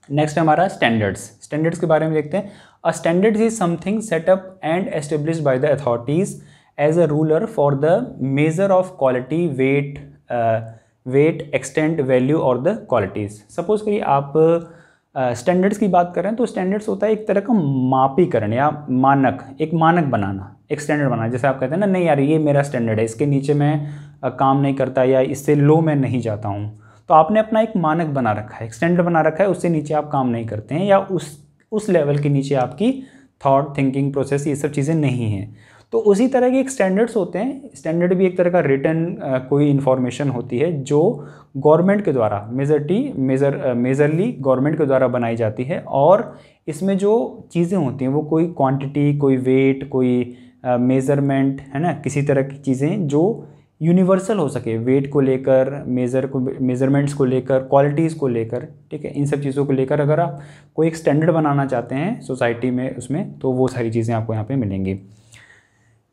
नेक्स्ट हमारा स्टैंडर्ड्स। स्टैंडर्ड्स के बारे में देखते हैं। A standards is something set up and established by the authorities as a ruler for the measure of quality, weight, extent, value और द क्वालिटीज़। सपोज करिए आप स्टैंडर्ड्स की बात करें तो स्टैंडर्ड्स होता है एक तरह का मापीकरण या मानक, एक मानक बनाना, एक स्टैंडर्ड बनाना। जैसे आप कहते हैं ना, नहीं यार ये मेरा स्टैंडर्ड है, इसके नीचे मैं काम नहीं करता या इससे लो मैं नहीं जाता हूँ, तो आपने अपना एक मानक बना रखा है, एक स्टैंडर्ड बना रखा है, उससे नीचे आप काम नहीं करते हैं या उस लेवल के नीचे आपकी थॉट थिंकिंग प्रोसेस, ये सब चीज़ें नहीं हैं। तो उसी तरह के एक स्टैंडर्ड्स होते हैं। स्टैंडर्ड भी एक तरह का रिटन कोई इन्फॉर्मेशन होती है जो गवर्नमेंट के द्वारा मेजरली गवर्नमेंट के द्वारा बनाई जाती है, और इसमें जो चीज़ें होती हैं वो कोई क्वांटिटी, कोई वेट, कोई मेज़रमेंट, है ना, किसी तरह की चीज़ें जो यूनिवर्सल हो सके, वेट को लेकर, मेज़रमेंट्स को लेकर, क्वालिटीज़ को लेकर, ठीक है, इन सब चीज़ों को लेकर अगर आप कोई एक स्टैंडर्ड बनाना चाहते हैं सोसाइटी में उसमें, तो वो सारी चीज़ें आपको यहाँ पे मिलेंगी।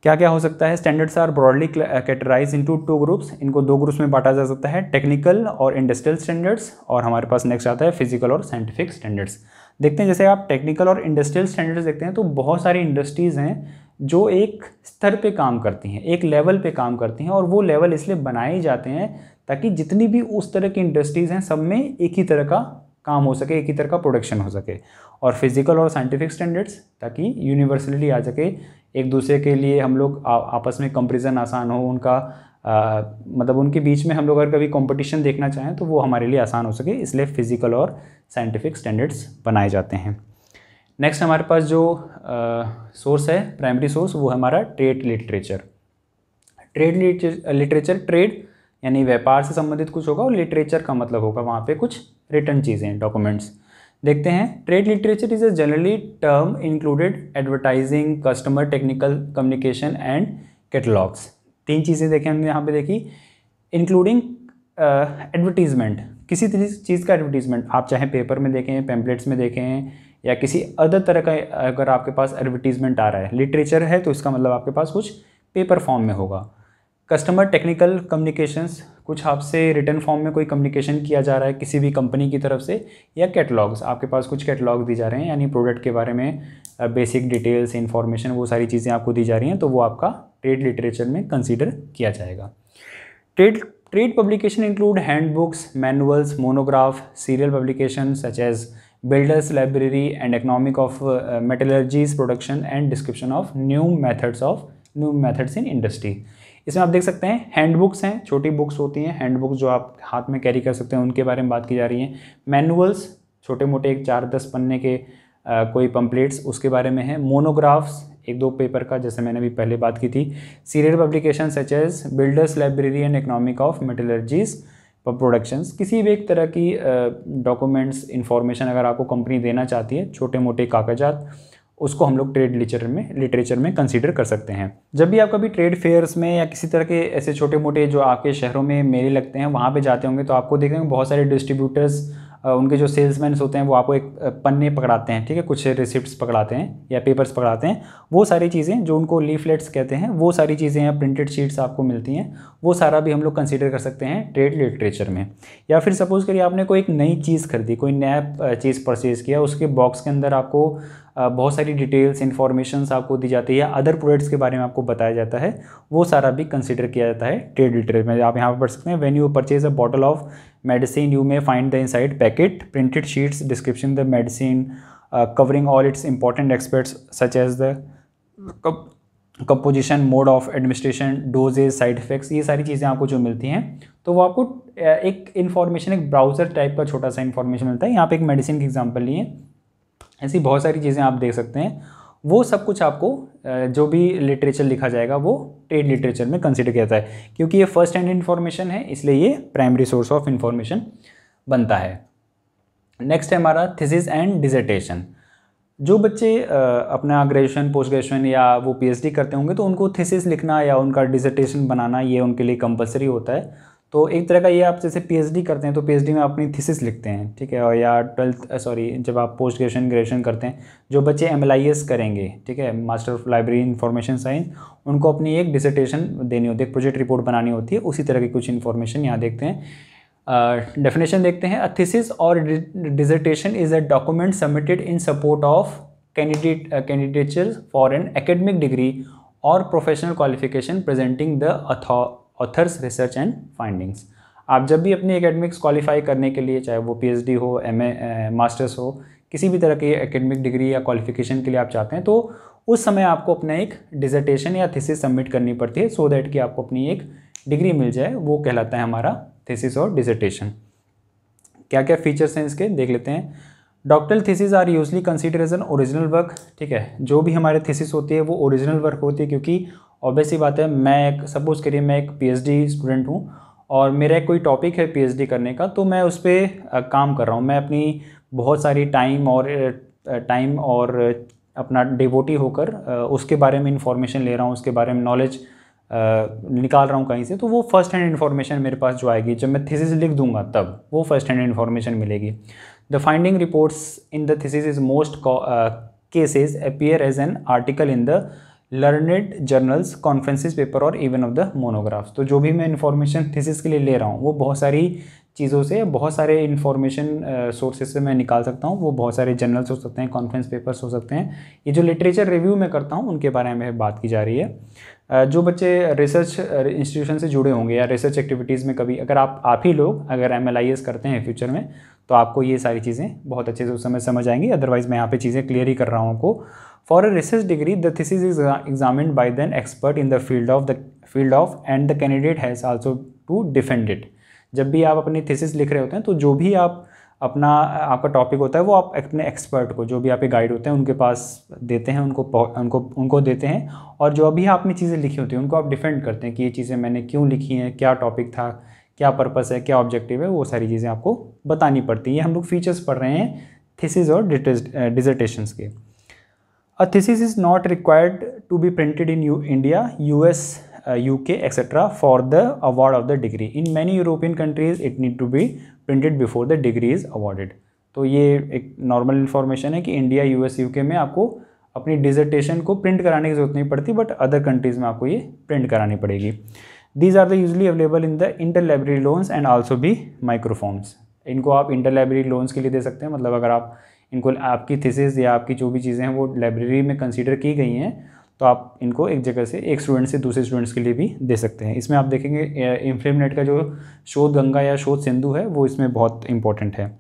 क्या क्या हो सकता है? Standards are broadly categorize into 2 groups. इनको 2 ग्रुप्स में बांटा जा सकता है, टेक्निकल और इंडस्ट्रियल स्टैंडर्ड्स, और हमारे पास नेक्स्ट आता है फिजिकल और साइंटिफिक स्टैंडर्ड्स। देखते हैं, जैसे आप टेक्निकल और इंडस्ट्रियल स्टैंडर्ड्स देखते हैं तो बहुत सारी इंडस्ट्रीज़ हैं जो एक स्तर पे काम करती हैं, एक लेवल पे काम करती हैं, और वो लेवल इसलिए बनाए जाते हैं ताकि जितनी भी उस तरह की इंडस्ट्रीज़ हैं सब में एक ही तरह का काम हो सके, एक ही तरह का प्रोडक्शन हो सके। और फिजिकल और साइंटिफिक स्टैंडर्ड्स ताकि यूनिवर्सलिटी आ सके, एक दूसरे के लिए हम लोग आपस में कंपैरिजन आसान हो, उनका मतलब उनके बीच में हम लोग अगर कभी कंपटीशन देखना चाहें तो वो हमारे लिए आसान हो सके, इसलिए फिजिकल और साइंटिफिक स्टैंडर्ड्स बनाए जाते हैं। नेक्स्ट हमारे पास जो सोर्स है, प्राइमरी सोर्स, वो है हमारा trade literature. Trade literature, trade यानी व्यापार से संबंधित कुछ होगा, और लिटरेचर का मतलब होगा वहाँ पे कुछ रिटन चीज़ें, डॉक्यूमेंट्स। देखते हैं, trade literature is a generally term included advertising, customer, technical communication and catalogues. 3 चीज़ें देखें हमने यहाँ पे देखी, इंक्लूडिंग एडवर्टीजमेंट, किसी चीज़ का एडवर्टीजमेंट, आप चाहे पेपर में देखें, पैम्पलेट्स में देखें, या किसी अदर तरह का अगर आपके पास एडवर्टीजमेंट आ रहा है, लिटरेचर है तो इसका मतलब आपके पास कुछ पेपर फॉर्म में होगा। कस्टमर टेक्निकल कम्युनिकेशंस, कुछ आपसे रिटन फॉर्म में कोई कम्युनिकेशन किया जा रहा है किसी भी कंपनी की तरफ से, या कैटलॉग्स, आपके पास कुछ कैटलॉग दी जा रहे हैं, यानी प्रोडक्ट के बारे में बेसिक डिटेल्स, इन्फॉर्मेशन, वो सारी चीज़ें आपको दी जा रही हैं, तो वो आपका ट्रेड लिटरेचर में कंसीडर किया जाएगा। Trade publication include handbooks, manuals, monograph, serial publication such as builders library and economic of metallurgies production and description of new methods in industry. इसमें आप देख सकते हैं हैंडबुक्स हैं, छोटी बुक्स होती हैं, हैंडबुक्स जो आप हाथ में कैरी कर सकते हैं, उनके बारे में बात की जा रही है। मैनुअल्स, छोटे मोटे 4-10 पन्ने के कोई पम्पलेट्स, उसके बारे में है। मोनोग्राफ्स, 1-2 पेपर का, जैसे मैंने अभी पहले बात की थी। Serial publication such as builders library and economic of metallurgies productions, किसी भी एक तरह की डॉक्यूमेंट्स, इंफॉर्मेशन अगर आपको कंपनी देना चाहती है, छोटे मोटे कागजात, उसको हम लोग ट्रेड लिटरेचर में कंसीडर कर सकते हैं। जब भी आप कभी ट्रेड फेयर्स में या किसी तरह के ऐसे छोटे मोटे जो आपके शहरों में मेले लगते हैं, वहाँ पे जाते होंगे तो आपको देखते हैं बहुत सारे डिस्ट्रीब्यूटर्स, उनके जो सेल्समैन होते हैं वो आपको एक पन्ने पकड़ाते हैं, ठीक है, कुछ रिसिप्ट्स पकड़ाते हैं या पेपर्स पकड़ाते हैं। वो सारी चीज़ें जो उनको लीफलेट्स कहते हैं, वो सारी चीज़ें या प्रिंटेड शीट्स आपको मिलती हैं, वो सारा भी हम लोग कंसीडर कर सकते हैं ट्रेड लिटरेचर में। या फिर सपोज़ करिए आपने कोई एक नई चीज़ खरीदी, कोई नया चीज़ परचेज़ किया, उसके बॉक्स के अंदर आपको बहुत सारी डिटेल्स, इन्फॉर्मेशंस आपको दी जाती है, या अदर प्रोडक्ट्स के बारे में आपको बताया जाता है, वो सारा भी कंसीडर किया जाता है ट्रेड लिटरेचर में। आप यहाँ पर पढ़ सकते हैं, when you purchase a bottle of medicine you may find the inside packet printed sheets description the medicine covering all its important aspects such as the composition, mode of administration, dosages, side effects, ये सारी चीज़ें आपको जो मिलती हैं, तो वो आपको एक इन्फॉर्मेशन, एक ब्राउज़र टाइप का छोटा सा इन्फॉर्मेशन मिलता है। यहाँ पे एक मेडिसिन की एग्जांपल लिए, ऐसी बहुत सारी चीज़ें आप देख सकते हैं। वो सब कुछ आपको जो भी लिटरेचर लिखा जाएगा वो ट्रेड लिटरेचर में कंसीडर किया जाता है, क्योंकि ये फर्स्ट हैंड इन्फॉर्मेशन है, इसलिए ये प्राइमरी सोर्स ऑफ इन्फॉर्मेशन बनता है। नेक्स्ट है हमारा थीसिस एंड डिसर्टेशन। जो बच्चे अपना ग्रेजुएशन, पोस्ट ग्रेजुएशन या वो पीएचडी करते होंगे तो उनको थीसिस लिखना या उनका डिसर्टेशन बनाना ये उनके लिए कंपलसरी होता है। तो एक तरह का ये, आप जैसे पीएचडी करते हैं तो पीएचडी में अपनी थीसिस लिखते हैं, ठीक है, और या जब आप पोस्ट ग्रेजुएशन करते हैं, जो बच्चे एमएलआईएस करेंगे, ठीक है, master of library information science, उनको अपनी एक डिसर्टेशन देनी होती है, एक प्रोजेक्ट रिपोर्ट बनानी होती है, उसी तरह की कुछ इन्फॉर्मेशन यहाँ देखते हैं। डेफिनेशन देखते हैं, अ थीसिस और dissertation is a document submitted in support of candidature for an academic degree और professional qualification presenting the author's research and findings. आप जब भी अपनी एकेडमिक्स क्वालिफाई करने के लिए, चाहे वो पीएचडी हो, एमए, मास्टर्स हो, किसी भी तरह की एकेडमिक डिग्री या क्वालिफिकेशन के लिए आप चाहते हैं, तो उस समय आपको अपना एक डिसर्टेशन या थीसिस सबमिट करनी पड़ती है, सो दैट कि आपको अपनी एक डिग्री मिल जाए। वो कहलाता है हमारा थीसिस और डिसर्टेशन। क्या क्या फीचर्स हैं इसके देख लेते हैं। Doctoral thesis are usually consider as an original work. ठीक है, जो भी हमारे थीसिस होती है वो ओरिजिनल वर्क होती है, क्योंकि ऑब्वियसली बात है, मैं सपोज़ करिए मैं एक पीएचडी स्टूडेंट हूँ और मेरा कोई टॉपिक है पीएचडी करने का, तो मैं उस पर काम कर रहा हूँ। मैं अपनी बहुत सारी टाइम और अपना डिवोटी होकर उसके बारे में इंफॉर्मेशन ले रहा हूँ, उसके बारे में नॉलेज निकाल रहा हूँ कहीं से, तो वो फर्स्ट हैंड इन्फॉर्मेशन मेरे पास जो आएगी, जब मैं थीसिस लिख दूंगा तब वो फर्स्ट हैंड इन्फॉर्मेशन मिलेगी। The finding reports in the thesis is most cases appear as an article in the learned journals, conferences paper और इवन ऑफ द मोनोग्राफ्स। तो जो भी मैं इन्फॉर्मेशन थीसिस के लिए ले रहा हूँ वो बहुत सारी चीज़ों से, बहुत सारे इन्फॉर्मेशन सोर्सेज से मैं निकाल सकता हूँ। वो बहुत सारे जर्नल्स हो सकते हैं, कॉन्फ्रेंस पेपर्स हो सकते हैं। ये जो लिटरेचर रिव्यू मैं करता हूँ उनके बारे में बात की जा रही है। जो बच्चे रिसर्च इंस्टीट्यूशन से जुड़े होंगे या रिसर्च एक्टिविटीज़ में कभी अगर आप ही लोग अगर MLIS करते हैं फ्यूचर में, तो आपको ये सारी चीज़ें बहुत अच्छे से उस समय समझ आएंगी। अदरवाइज़ मैं यहाँ पे चीज़ें क्लियर ही कर रहा हूँ आपको। For a research degree the thesis is examined by then expert in the field of and the candidate has also to defend it. जब भी आप अपनी थीसिस लिख रहे होते हैं तो जो भी आपका टॉपिक होता है वो आप अपने एक्सपर्ट को, जो भी आपके गाइड होते हैं उनके पास देते हैं, उनको देते हैं। और जो अभी आपने चीज़ें लिखी होती हैं उनको आप डिफेंड करते हैं कि ये चीज़ें मैंने क्यों लिखी हैं, क्या टॉपिक था, क्या पर्पस है, क्या ऑब्जेक्टिव है, वो सारी चीज़ें आपको बतानी पड़ती हैं। हम लोग फीचर्स पढ़ रहे हैं थीसिस और डिसर्टेशंस के। A thesis is not required to be printed in India, US, UK etc. for the award of the degree. In many European countries it need to be printed before the degree is awarded. तो ये एक normal information है कि India, US, UK में आपको अपनी dissertation को print कराने की ज़रूरत नहीं पड़ती, बट अदर कंट्रीज़ में आपको ये प्रिंट करानी पड़ेगी। These are the usually available in the inter library loans and also भी माइक्रोफॉर्म्स। इनको आप इंटर लाइब्रेरी लोन्स के लिए दे सकते हैं। मतलब अगर आप इनको आपकी थीसिस या आपकी जो भी चीज़ें हैं वो लाइब्रेरी में कंसीडर की गई हैं, तो आप इनको एक जगह से एक स्टूडेंट से दूसरे स्टूडेंट्स के लिए भी दे सकते हैं। इसमें आप देखेंगे INFRAMED का जो शोध गंगा या शोध सिंधु है वो इसमें बहुत इंपॉर्टेंट है।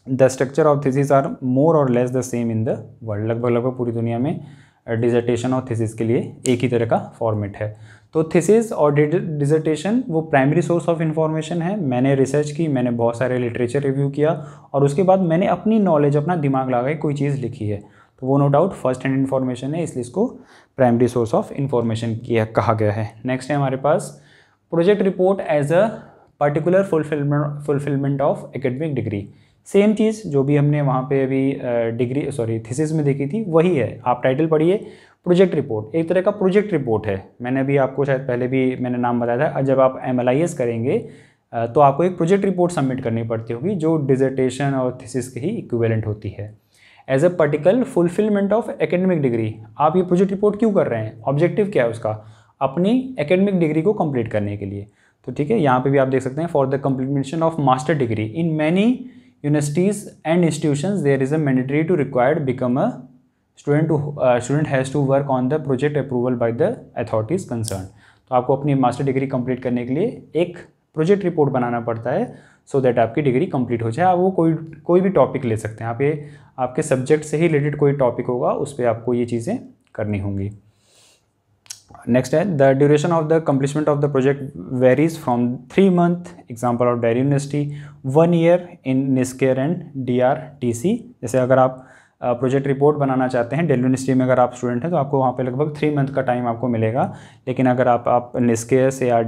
The structure of thesis are more और less the same in the world. लगभग पूरी दुनिया में डिसर्टेशन और थीसिस के लिए एक ही तरह का फॉर्मेट है। तो थीसिस और डिसर्टेशन वो प्राइमरी सोर्स ऑफ इन्फॉर्मेशन है। मैंने रिसर्च की, मैंने बहुत सारे लिटरेचर रिव्यू किया और उसके बाद मैंने अपनी नॉलेज, अपना दिमाग लगा के कोई चीज़ लिखी है, तो वो no doubt first hand information है, इसलिए इसको प्राइमरी सोर्स ऑफ इन्फॉर्मेशन कहा गया है। नेक्स्ट है हमारे पास project report as a particular fulfilment of academic degree. Same चीज़ जो भी हमने वहाँ पे अभी थीसिस में देखी थी वही है। आप टाइटल पढ़िए, प्रोजेक्ट रिपोर्ट एक तरह का प्रोजेक्ट रिपोर्ट है। मैंने अभी आपको शायद पहले भी मैंने नाम बताया था, जब आप MLIS करेंगे तो आपको एक प्रोजेक्ट रिपोर्ट सबमिट करनी पड़ती होगी जो डिसर्टेशन और थीसिस की ही इक्विवेलेंट होती है। As a particular fulfilment of academic degree, आप ये प्रोजेक्ट रिपोर्ट क्यों कर रहे हैं, ऑब्जेक्टिव क्या है उसका, अपनी एकेडमिक डिग्री को कंप्लीट करने के लिए। तो ठीक है, यहाँ पे भी आप देख सकते हैं for the complementation of master degree in many universities and institutions there is a mandatory to required become a student has to work on the project approval by the authorities concern. तो आपको अपनी master degree complete करने के लिए एक project report बनाना पड़ता है so that आपकी डिग्री कंप्लीट हो जाए। आप वो कोई भी टॉपिक ले सकते हैं, आप ये आपके सब्जेक्ट से ही रिलेटेड कोई टॉपिक होगा उस पर आपको ये चीज़ें करनी होंगी। नेक्स्ट है the duration of the completement of the project varies from 3 months, example of Delhi University, 1 year in NISCARE and DRTC। जैसे अगर आप प्रोजेक्ट रिपोर्ट बनाना चाहते हैं दिल्ली यूनिवर्सिटी में, अगर आप स्टूडेंट हैं तो आपको वहाँ पे लगभग 3 month का टाइम आपको मिलेगा। लेकिन अगर आप NISCARE से या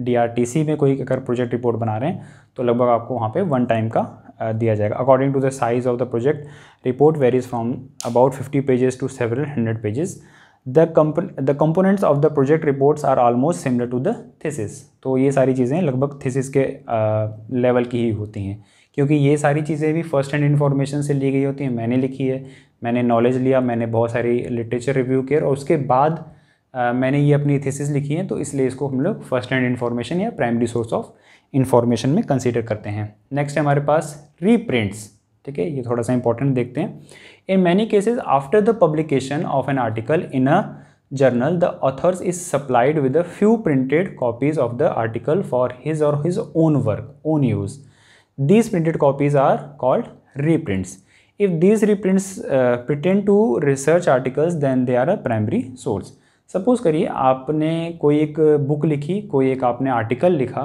DRTC में कोई अगर प्रोजेक्ट रिपोर्ट बना रहे हैं तो लगभग आपको वहाँ पे 1 time का दिया जाएगा। According to the size of the project report varies from about 50 pages to several 100 pages। The components of the project reports are almost similar to the thesis. तो ये सारी चीज़ें लगभग थीसिस के लेवल की ही होती हैं, क्योंकि ये सारी चीज़ें भी फर्स्ट हैंड इन्फॉर्मेशन से ली गई होती हैं। मैंने लिखी है, मैंने नॉलेज लिया, मैंने बहुत सारी लिटरेचर रिव्यू किया और उसके बाद मैंने ये अपनी थीसिस लिखी है, तो इसलिए इसको हम लोग फर्स्ट हैंड इन्फॉर्मेशन या प्राइमरी सोर्स ऑफ इन्फॉर्मेशन में कंसीडर करते हैं। नेक्स्ट है हमारे पास रीप्रिंट्स। ठीक है, ये थोड़ा सा इंपॉर्टेंट देखते हैं। In many cases after the publication of an article in a journal the authors is supplied with a few printed copies of the article for his और his own work, own use. These printed copies are called reprints. If these reprints pretend to research articles, then they are a primary source. Suppose करिए आपने कोई एक book लिखी, कोई एक आपने article लिखा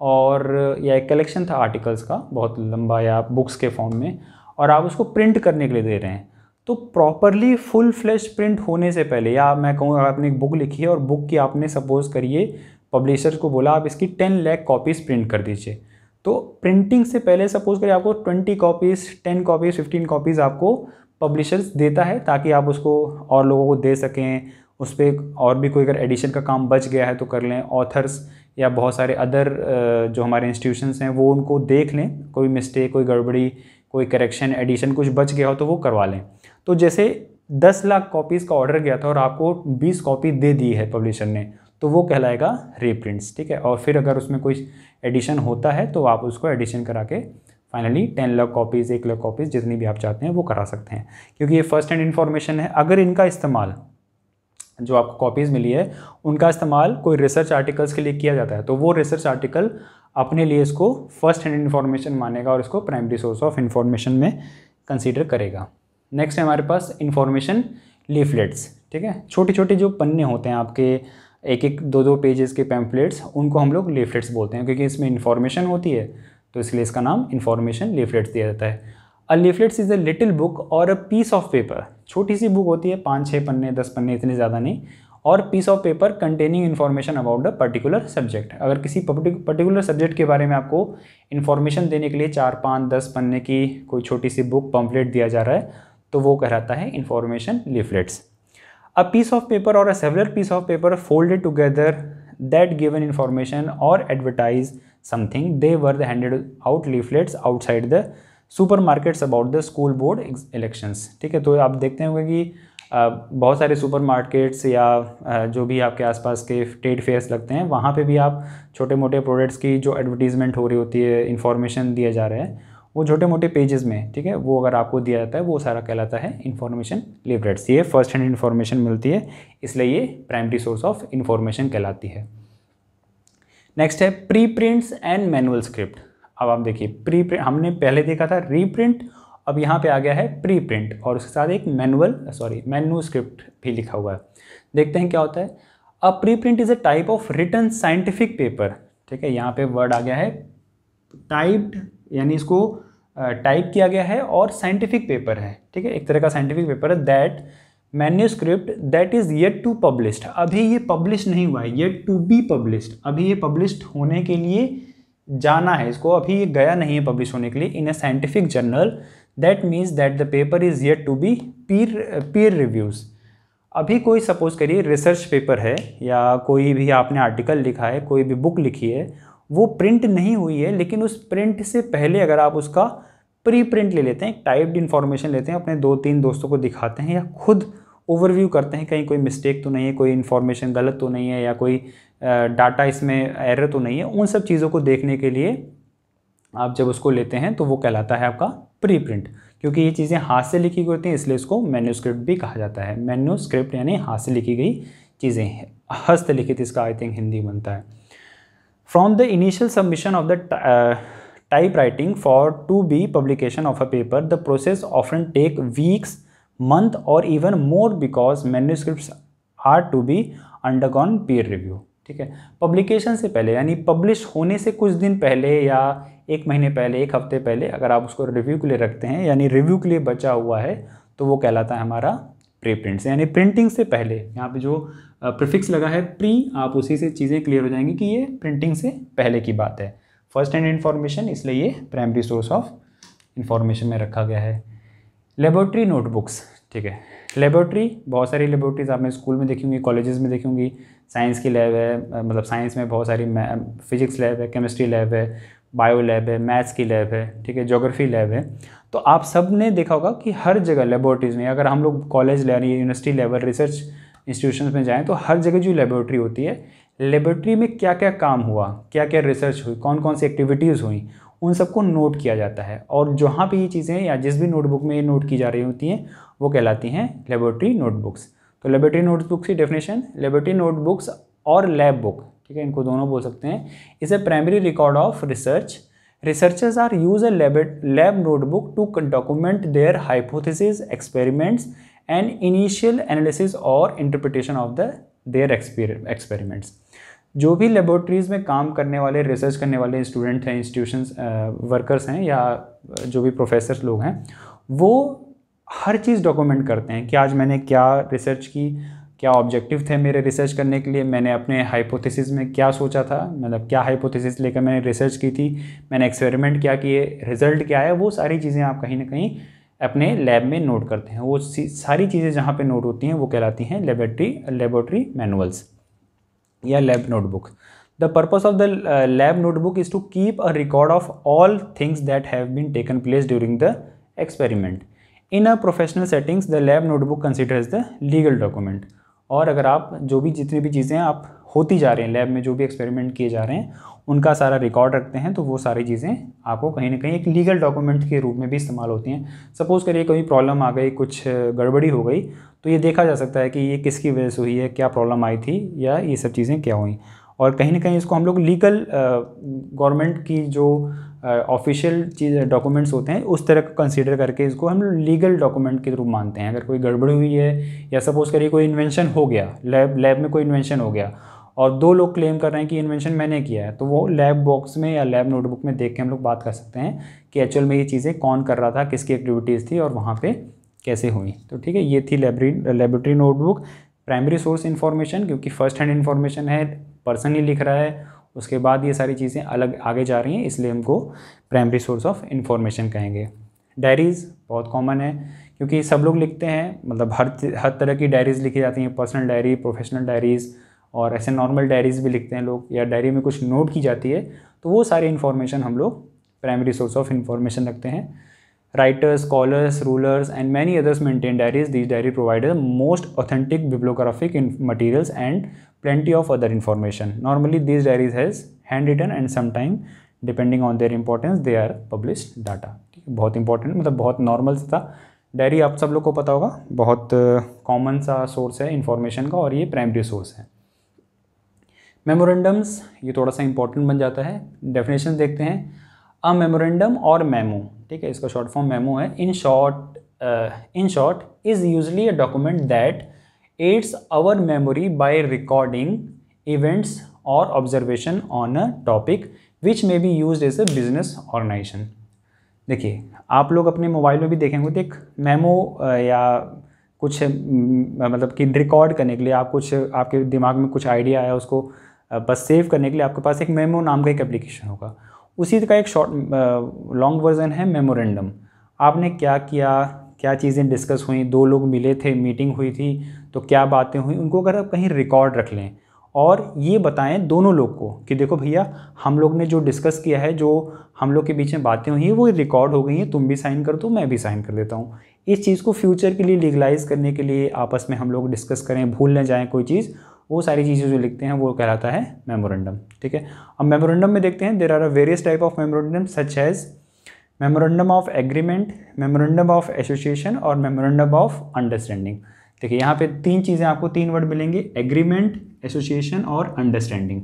और या एक कलेक्शन था आर्टिकल्स का बहुत लंबा या बुक्स के फॉर्म में, और आप उसको प्रिंट करने के लिए दे रहे हैं, तो प्रॉपरली फुल फ्लैश प्रिंट होने से पहले, या मैं कहूँ अगर आपने एक बुक लिखी है और बुक की आपने सपोज करिए पब्लिशर को बोला आप इसकी 10 लाख कॉपीज़ प्रिंट कर दीजिए, तो प्रिंटिंग से पहले सपोज करिए आपको 20 कॉपीज़, 10 कॉपीज़, 15 कॉपीज़ आपको पब्लिशर्स देता है ताकि आप उसको और लोगों को दे सकें, उस पर और भी कोई अगर एडिशन का काम बच गया है तो कर लें, ऑथर्स या बहुत सारे अदर जो हमारे इंस्टीट्यूशंस हैं वो उनको देख लें, कोई मिस्टेक, कोई गड़बड़ी, कोई करेक्शन, एडिशन कुछ बच गया हो तो वो करवा लें। तो जैसे 10 लाख कॉपीज़ का ऑर्डर गया था और आपको 20 कॉपी दे दी है पब्लिशर ने, तो वो कहलाएगा रीप्रिंट्स, ठीक है। और फिर अगर उसमें कोई एडिशन होता है तो आप उसको एडिशन करा के finally 10 lakh copies, 1 lakh copies, जितनी भी आप चाहते हैं वो करा सकते हैं, क्योंकि ये फर्स्ट हैंड इन्फॉर्मेशन है। अगर इनका इस्तेमाल, जो आपको कॉपीज़ मिली है उनका इस्तेमाल कोई रिसर्च आर्टिकल्स के लिए किया जाता है, तो वो रिसर्च आर्टिकल अपने लिए इसको फर्स्ट हैंड इन्फॉर्मेशन मानेगा और इसको प्राइमरी सोर्स ऑफ इन्फॉर्मेशन में कंसीडर करेगा। नेक्स्ट है हमारे पास इन्फॉर्मेशन लीफलेट्स, ठीक है। छोटे छोटे जो पन्ने होते हैं आपके, एक एक 2-2 पेजेस के पैम्फलेट्स, उनको हम लोग लीफलेट्स बोलते हैं, क्योंकि इसमें इन्फॉर्मेशन होती है तो इसलिए इसका नाम इन्फॉर्मेशन लीफलेट्स दिया जाता है। A leaflets is a little book और अ पीस ऑफ पेपर, छोटी सी बुक होती है, 5-6 पन्ने, 10 पन्ने, इतने ज़्यादा नहीं, और piece of paper containing information about the particular subject. अगर किसी पर्टिकुलर सब्जेक्ट के बारे में आपको इन्फॉर्मेशन देने के लिए 4-5-10 पन्ने की कोई छोटी सी बुक, पम्फलेट दिया जा रहा है, तो वो कहलाता है information leaflets. A piece of paper और a several piece of paper folded together that given information और advertise something, they were the handed out leaflets outside the supermarkets about the school board elections, ठीक है। तो आप देखते होंगे कि बहुत सारे सुपर मार्केट्स या जो भी आपके आसपास के ट्रेड फेयर्स लगते हैं, वहाँ पे भी आप छोटे मोटे प्रोडक्ट्स की जो एडवर्टीजमेंट हो रही होती है, इन्फॉर्मेशन दिया जा रहा है, वो छोटे मोटे पेजेस में, ठीक है, वो अगर आपको दिया जाता है वो सारा कहलाता है इन्फॉर्मेशन लीफलेट्स। ये फर्स्ट हैंड इन्फॉर्मेशन मिलती है, इसलिए ये प्राइमरी सोर्स ऑफ इन्फॉर्मेशन कहलाती है। नेक्स्ट है pre prints and manual script. अब आप देखिए, प्री प्रिंट हमने पहले देखा था रीप्रिंट, अब यहाँ पे आ गया है प्री प्रिंट और उसके साथ एक मैन्युस्क्रिप्ट भी लिखा हुआ है। देखते हैं क्या होता है। A pre print is a type of written scientific paper, ठीक है, यहाँ पे वर्ड आ गया है टाइप्ड, यानी इसको टाइप किया गया है और साइंटिफिक पेपर है, ठीक है, एक तरह का साइंटिफिक पेपर है। That manuscript that is yet to published, अभी ये पब्लिश नहीं हुआ है, येट टू बी पब्लिश्ड, अभी ये पब्लिश्ड होने के लिए जाना है, इसको अभी ये गया नहीं है पब्लिश होने के लिए, in a scientific journal, that means that the paper is yet to be peer reviews. अभी कोई सपोज करिए रिसर्च पेपर है या कोई भी आपने आर्टिकल लिखा है, कोई भी बुक लिखी है, वो प्रिंट नहीं हुई है, लेकिन उस प्रिंट से पहले अगर आप उसका प्री प्रिंट ले लेते हैं, टाइप्ड इन्फॉर्मेशन लेते हैं, अपने 2-3 दोस्तों को दिखाते हैं या खुद ओवरव्यू करते हैं, कहीं कोई मिस्टेक तो नहीं है, कोई इन्फॉर्मेशन गलत तो नहीं है, या कोई डाटा इसमें एरर तो नहीं है, उन सब चीज़ों को देखने के लिए आप जब उसको लेते हैं तो वो कहलाता है आपका प्री प्रिंट। क्योंकि ये चीज़ें हाथ से लिखी गई होती हैं, इसलिए इसको मैन्युस्क्रिप्ट भी कहा जाता है। मैन्युस्क्रिप्ट यानी हाथ से लिखी गई चीज़ें, हस्तलिखित इसका आई थिंक हिंदी बनता है। From the initial submission of the type writing for to be publication of a paper, the process often take weeks, month और even more, because manuscripts are to be undergone peer review, ठीक है। Publication से पहले यानी publish होने से कुछ दिन पहले या 1 महीने पहले, 1 हफ्ते पहले अगर आप उसको रिव्यू के लिए रखते हैं, यानी रिव्यू के लिए बचा हुआ है, तो वो कहलाता है हमारा प्री प्रिंट, यानी प्रिंटिंग से पहले। यहाँ पे जो प्रीफिक्स लगा है प्री, आप उसी से चीज़ें क्लियर हो जाएंगी कि ये प्रिंटिंग से पहले की बात है। फर्स्ट हैंड इन्फॉर्मेशन, इसलिए ये प्राइमरी सोर्स ऑफ इन्फॉर्मेशन में रखा गया है। लेबोरेटरी नोटबुक्स, ठीक है। लेबोरेटरी, बहुत सारी लेबोरेटरीज आपने स्कूल में देखी होंगी, कॉलेजेस में देखी होंगी। साइंस की लैब है, मतलब साइंस में बहुत सारी, फिजिक्स लैब है, केमिस्ट्री लैब है, बायो लैब है, मैथ्स की लैब है, ठीक है, ज्योग्राफी लैब है। तो आप सब ने देखा होगा कि हर जगह लेबोरेटरीज में, अगर हम लोग college level, university level, research institutions में जाएँ तो हर जगह जो लेबोरेटरी होती है, लेबोरेटरी में क्या क्या काम हुआ, क्या क्या रिसर्च हुई, कौन कौन सी एक्टिविटीज़ हुई, उन सबको नोट किया जाता है। और जहाँ पे ये चीज़ें या जिस भी नोटबुक में ये नोट की जा रही होती हैं वो कहलाती हैं लेबोरेटरी नोटबुक्स। तो लेबोरेटरी नोटबुक्स की डेफिनेशन, लेबोरेटरी नोटबुक्स और लैब बुक, ठीक है, इनको दोनों बोल सकते हैं, is a primary record of research. Researchers are use a lab notebook to document their hypothesis, experiments and initial analysis और इंटरप्रिटेशन ऑफ देयर एक्सपेरिमेंट्स। जो भी लेबोरेटरीज़ में काम करने वाले, रिसर्च करने वाले स्टूडेंट हैं, इंस्टीट्यूशंस वर्कर्स हैं या जो भी प्रोफेसर्स लोग हैं, वो हर चीज़ डॉक्यूमेंट करते हैं कि आज मैंने क्या रिसर्च की, क्या ऑब्जेक्टिव थे मेरे रिसर्च करने के लिए, मैंने अपने हाइपोथेसिस में क्या सोचा था, मतलब क्या हाइपोथेसिस लेकर मैंने रिसर्च की थी, मैंने एक्सपेरिमेंट क्या किए, रिजल्ट क्या है, वो सारी चीज़ें आप कहीं ना कहीं अपने लैब में नोट करते हैं। वो सारी चीज़ें जहाँ पे नोट होती हैं वो कहलाती हैं लेबोरेटरी मैनुअल्स या lab notebook. The purpose of the lab notebook is to keep a record of all things that have been taken place during the experiment. In a professional settings the lab notebook considers the legal document. और अगर आप जो भी जितनी भी चीज़ें आप होती जा रही हैं लैब में, जो भी एक्सपेरिमेंट किए जा रहे हैं, उनका सारा रिकॉर्ड रखते हैं, तो वो सारी चीज़ें आपको कहीं ना कहीं एक लीगल डॉक्यूमेंट के रूप में भी इस्तेमाल होती हैं। सपोज़ करिए कोई प्रॉब्लम आ गई, कुछ गड़बड़ी हो गई, तो ये देखा जा सकता है कि ये किसकी वजह से हुई है, क्या प्रॉब्लम आई थी, या ये सब चीज़ें क्या हुई। और कहीं ना कहीं इसको हम लोग लीगल गवर्नमेंट की जो ऑफिशियल चीज़ डॉक्यूमेंट्स होते हैं उस तरह को कंसीडर करके इसको हम लीगल डॉक्यूमेंट के रूप मानते हैं। अगर कोई गड़बड़ी हुई है या सपोज़ करिए कोई इन्वेंशन हो गया, लैब में कोई इन्वेंशन हो गया और 2 लोग क्लेम कर रहे हैं कि इन्वेंशन मैंने किया है, तो वो लैब बॉक्स में या लैब नोटबुक में देख के हम लोग बात कर सकते हैं कि एक्चुअल में ये चीज़ें कौन कर रहा था, किसकी एक्टिविटीज़ थी और वहाँ पे कैसे हुई। तो ठीक है, ये थी laboratory notebook. Primary source information, क्योंकि फर्स्ट हैंड इन्फॉर्मेशन है, पर्सन ही लिख रहा है, उसके बाद ये सारी चीज़ें अलग आगे जा रही हैं, इसलिए हमको प्राइमरी सोर्स ऑफ इन्फॉर्मेशन कहेंगे। डायरीज़ बहुत कॉमन है, क्योंकि सब लोग लिखते हैं, मतलब हर तरह की डायरीज़ लिखी जाती हैं, पर्सनल डायरी, प्रोफेशनल डायरीज़, और ऐसे नॉर्मल डायरीज़ भी लिखते हैं लोग, या डायरी में कुछ नोट की जाती है, तो वो सारी इन्फॉर्मेशन हम लोग प्राइमरी सोर्स ऑफ इन्फॉर्मेशन रखते हैं। Writers, scholars, rulers, and many others maintain diaries. These diaries provide the most authentic bibliographic materials and plenty of other information. Normally, these diaries has handwritten and sometimes, depending on their importance, they are published data. बहुत important, मतलब बहुत normal था। Diary आप सब लोग को पता होगा, बहुत कॉमन सा सोर्स है इन्फॉर्मेशन का, और ये प्राइमरी सोर्स है। मेमोरेंडम्स, ये थोड़ा सा इंपॉर्टेंट बन जाता है। डेफिनेशन देखते हैं। अ मेमोरेंडम और मेमो, ठीक है, इसका शॉर्ट फॉर्म मेमो है। In short is usually a document that aids our memory by recording events और observation on a topic which may be used as a business organisation. देखिए, आप लोग अपने मोबाइल में भी देखेंगे तो एक मेमो या कुछ मतलब कि रिकॉर्ड करने के लिए आप कुछ, आपके दिमाग में कुछ आइडिया आया, उसको बस सेव करने के लिए आपके पास एक मेमो नाम का एक एप्लीकेशन होगा। उसी का एक शॉर्ट लॉन्ग वर्जन है मेमोरेंडम। आपने क्या किया, क्या चीज़ें डिस्कस हुई, 2 लोग मिले थे, मीटिंग हुई थी, तो क्या बातें हुई, उनको अगर आप कहीं रिकॉर्ड रख लें और ये बताएं दोनों लोग को कि देखो भैया, हम लोग ने जो डिस्कस किया है, जो हम लोग के बीच में बातें हुई हैं, वो रिकॉर्ड हो गई हैं, तुम भी साइन कर दो, मैं भी साइन कर देता हूँ। इस चीज़ को फ्यूचर के लिए लीगलाइज करने के लिए आपस में हम लोग डिस्कस करें, भूल न जाएँ कोई चीज़, वो सारी चीज़ें जो लिखते हैं वो कहलाता है मेमोरेंडम। ठीक है, अब मेमोरेंडम में देखते हैं, there are various type of memorandum such as memorandum of agreement, memorandum of association और मेमोरेंडम ऑफ अंडरस्टैंडिंग। देखिए, यहाँ पे 3 चीज़ें आपको, 3 वर्ड मिलेंगे, एग्रीमेंट, एसोसिएशन और अंडरस्टैंडिंग।